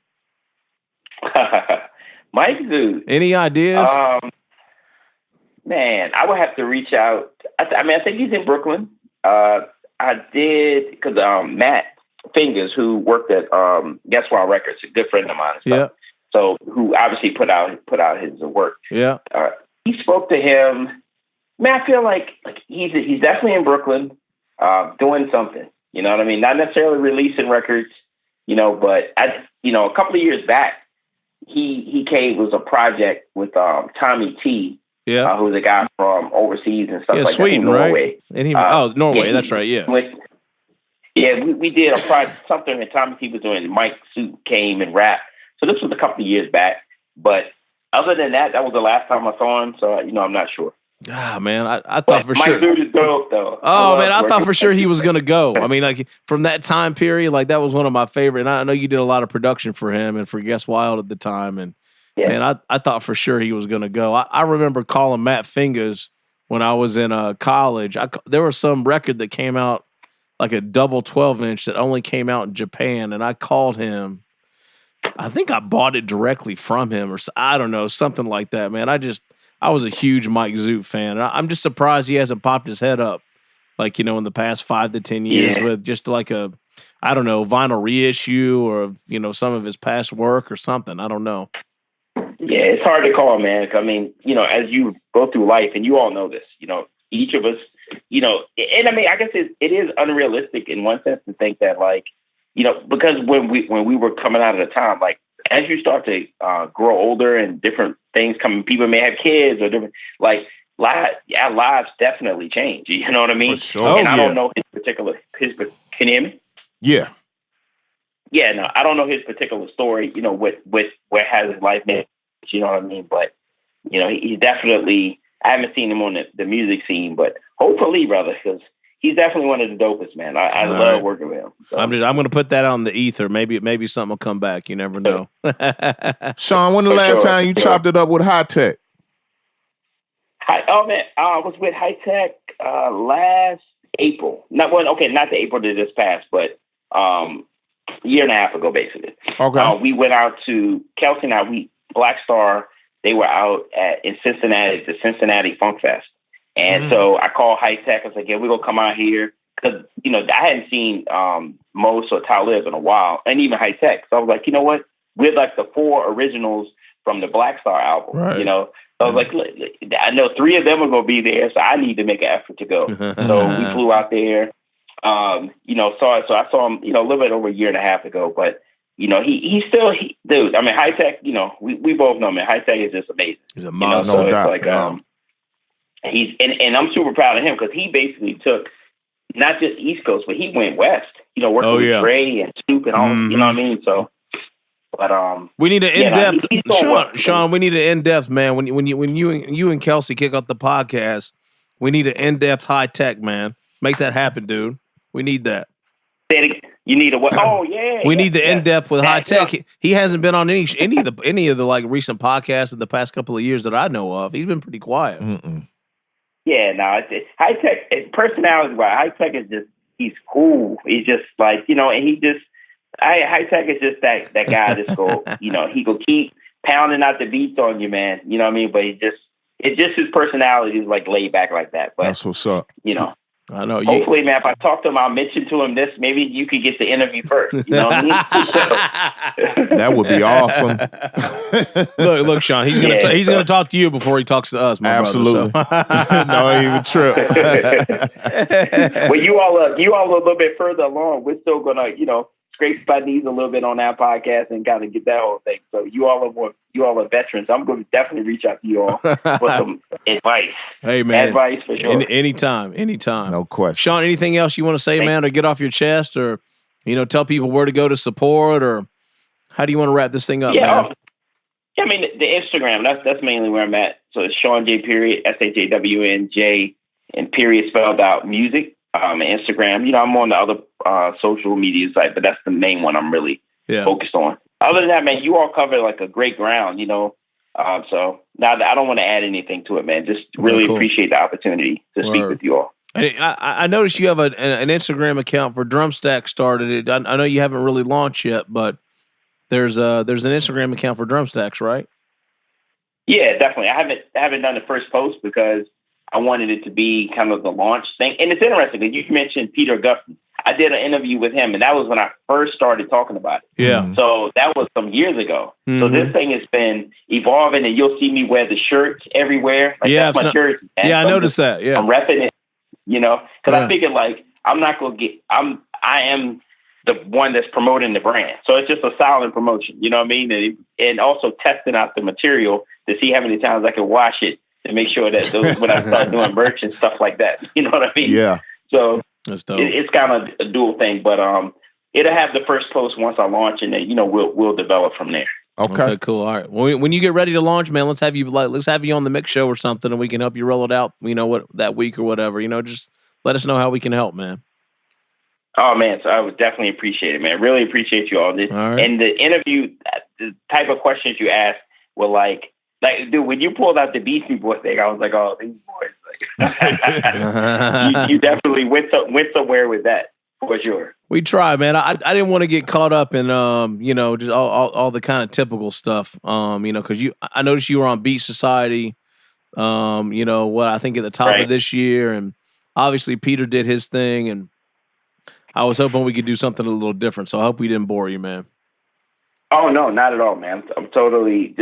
S3: Mike Zoot.
S1: Any ideas?
S3: Man, I would have to reach out. I think he's in Brooklyn. I did, because Matt Fingers, who worked at Guess Wild Records, a good friend of mine.
S1: Yeah.
S3: So who obviously put out his work.
S1: Yeah.
S3: He spoke to him. Man, I feel like he's definitely in Brooklyn, doing something. You know what I mean? Not necessarily releasing records, but a couple of years back, he came, was a project with Tommy T.
S1: Yeah,
S3: who's a guy from overseas and stuff like
S1: Sweden,
S3: that. Norway.
S1: Right? Norway, that's right, yeah.
S3: We did a project, something that Tommy T was doing. Mike Zoot came and rapped. So this was a couple of years back. But other than that, that was the last time I saw him. So, I'm not sure.
S1: Ah, man, I thought for
S3: Mike
S1: sure.
S3: Zoot is dope, though.
S1: I thought for sure he was going to go. I mean, like, from that time period, like, that was one of my favorite. And I know you did a lot of production for him and for Guess Wild at the time. And
S3: yeah.
S1: Man, I thought for sure he was going to go. I remember calling Matt Fingers when I was in college. There was some record that came out, like a double 12-inch that only came out in Japan, and I called him. I think I bought it directly from him, or I don't know, something like that, man. I was a huge Mike Zoot fan. I'm just surprised he hasn't popped his head up, like, in the past 5 to 10 years with just like a, I don't know, vinyl reissue or, some of his past work or something. I don't know.
S3: Yeah, it's hard to call, man. I mean, as you go through life, and you all know this, each of us, and I mean, I guess it is unrealistic in one sense to think that, like, because when we were coming out of the time, like, as you start to grow older and different things come, people may have kids or different, like, our lives definitely change. You know what I mean?
S2: For sure.
S3: And I don't know can you hear me?
S2: Yeah.
S3: Yeah, no, I don't know his particular story, where has his life been. You know what I mean? But, he definitely, I haven't seen him on the music scene, but hopefully, brother, because he's definitely one of the dopest, man. I love working with him. So.
S1: I'm going to put that on the ether. Maybe something will come back. You never know.
S2: Sean, when the last time you chopped it up with High Tech?
S3: Man, I was with High Tech last April. Not the April that just passed, but a year and a half ago, basically.
S2: Okay.
S3: We went out to Kel C and I. Black Star, they were out in Cincinnati, the Cincinnati Funk Fest. And so I called High Tech. I was like, yeah, we're going to come out here. Because, I hadn't seen Mos or Talib in a while, and even High Tech. So I was like, you know what? We're like the 4 originals from the Black Star album,
S1: right.
S3: So I was like, look, I know 3 of them are going to be there, so I need to make an effort to go. So we flew out there, so I saw him, a little bit over a year and a half ago, but he's still, dude. I mean, High Tech. We both know, man. High Tech is just amazing.
S1: He's a monster.
S3: So it's like, he's and I'm super proud of him because he basically took not just East Coast, but he went West. Working with Gray and Snoop and all. You know what I mean? So, but
S1: we need an in-depth. Sean, we need an in-depth, man. When you and Kel C kick off the podcast, we need an in-depth High Tech, man. Make that happen, dude. We need that.
S3: You need a what? Oh yeah.
S1: We need the in-depth with High Tech. He hasn't been on any of the like recent podcasts in the past couple of years that I know of. He's been pretty quiet.
S3: Yeah, no, High Tech personality wise, High Tech is just, he's cool. He's just like, and he just High Tech is just that guy that's go, he go keep pounding out the beats on you, man. You know what I mean? But it's just his personality is like laid back like that. But
S2: that's what's up.
S1: I know.
S3: Hopefully, man, if I talk to him, I'll mention to him this. Maybe you could get the interview first. You know what I mean?
S2: That would be awesome.
S1: Look, Sean. He's gonna talk to you before he talks to us.
S2: Absolutely.
S1: Brother, so.
S2: No, even trip.
S3: Well, you all a little bit further along. We're still gonna, scrape my knees a little bit on that podcast and kind of get that whole thing. So you all are veterans. I'm going to definitely reach out to you all for some advice.
S1: Hey, man.
S3: Advice for sure.
S1: Anytime.
S2: No question.
S1: Shawn, anything else you want to say, man, or get off your chest, or, tell people where to go to support, or how do you want to wrap this thing up, man?
S3: I mean, the Instagram, that's mainly where I'm at. So it's Shawn J, period, SHAWN and period spelled out music. Instagram, I'm on the other social media site, but that's the main one I'm really focused on. Other than that, man, you all cover like a great ground, so now I don't want to add anything to it, man. Just really appreciate the opportunity to speak with you all.
S1: I noticed you have an Instagram account for Drumstack started. I know you haven't really launched yet, but there's an Instagram account for Drumstacks, right?
S3: Yeah, definitely. I haven't done the first post because I wanted it to be kind of the launch thing. And it's interesting that you mentioned Peter Augustine. I did an interview with him, and that was when I first started talking about it.
S1: Yeah.
S3: So that was some years ago. Mm-hmm. So this thing has been evolving, and you'll see me wear the shirts everywhere. Like, that's my shirt.
S1: Yeah, I noticed that. Yeah.
S3: I'm repping it, because I figured, like, I'm not going to I am the one that's promoting the brand. So it's just a silent promotion, you know what I mean? And also testing out the material to see how many times I can wash it to make sure that when I start doing merch and stuff like that, you know what I mean?
S2: Yeah.
S3: So
S1: that's dope.
S3: It's kind of a dual thing, but it'll have the first post once I launch, and then we'll develop from there.
S2: Okay,
S1: cool. All right. When you get ready to launch, man, let's have you on the mix show or something, and we can help you roll it out. What that week or whatever. Just let us know how we can help, man.
S3: Oh man, so I would definitely appreciate it, man. Really appreciate you all. This
S1: all right.
S3: And the interview, the type of questions you asked were like, dude, when you pulled out the Beastie Boys thing, I was like, oh, these boys, you definitely went somewhere with that for sure.
S1: We tried, man. I didn't want to get caught up in just all the kind of typical stuff. Because I noticed you were on Beat Society. I think at the top of this year, and obviously Peter did his thing, and I was hoping we could do something a little different. So I hope we didn't bore you, man.
S3: Oh no, not at all, man. I'm totally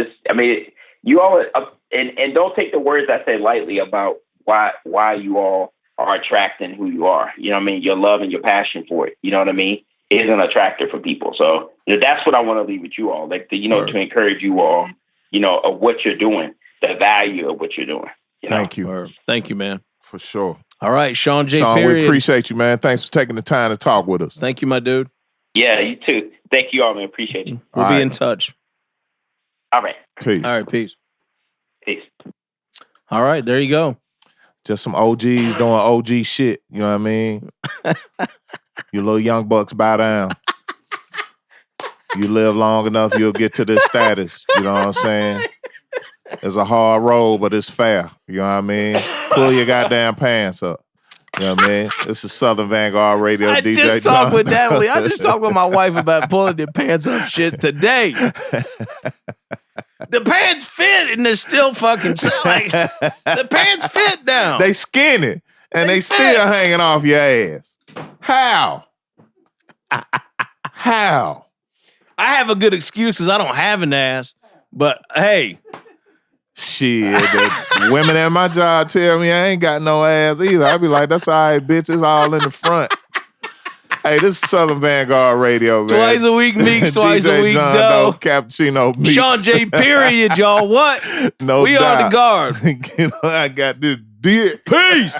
S3: you all and don't take the words I say lightly about why you all are attracting who you are. You know what I mean? Your love and your passion for it. You know what I mean? Is an attractor for people. So that's what I want to leave with you all. Like to encourage you all, of what you're doing, the value of what you're doing.
S2: Thank you.
S1: Thank you, man.
S2: For sure.
S1: All right, Shawn J.
S2: Shawn,
S1: period.
S2: we appreciate you, man. Thanks for taking the time to talk with us.
S1: Thank you, my dude.
S3: Yeah, you too. Thank you all, man. Appreciate you.
S1: We'll be in touch.
S3: All right.
S2: Peace.
S1: All right, peace.
S3: Peace.
S1: All right, there you go.
S2: Just some OGs doing OG shit. You know what I mean? You little young bucks bow down. You live long enough, you'll get to this status. You know what I'm saying? It's a hard road, but it's fair. You know what I mean? Pull your goddamn pants up. You know what I mean? This is Southern Vanguard Radio.
S1: I
S2: DJ
S1: just talked with Natalie. I just talked with my wife about pulling their pants up shit today. The pants fit and they're still fucking like the pants fit now.
S2: They skinny and they still hanging off your ass. How? How?
S1: I have a good excuse because I don't have an ass, but hey.
S2: Shit, the women at my job tell me I ain't got no ass either. I be like, that's all right, bitch. It's all in the front. Hey, this is Southern Vanguard Radio, man.
S1: Twice a week Meeks, twice a week
S2: John
S1: Doe.
S2: Cappuccino Meeks.
S1: Shawn J. Period, y'all. What?
S2: No
S1: we
S2: doubt.
S1: on the guard.
S2: I got this dick.
S1: Peace.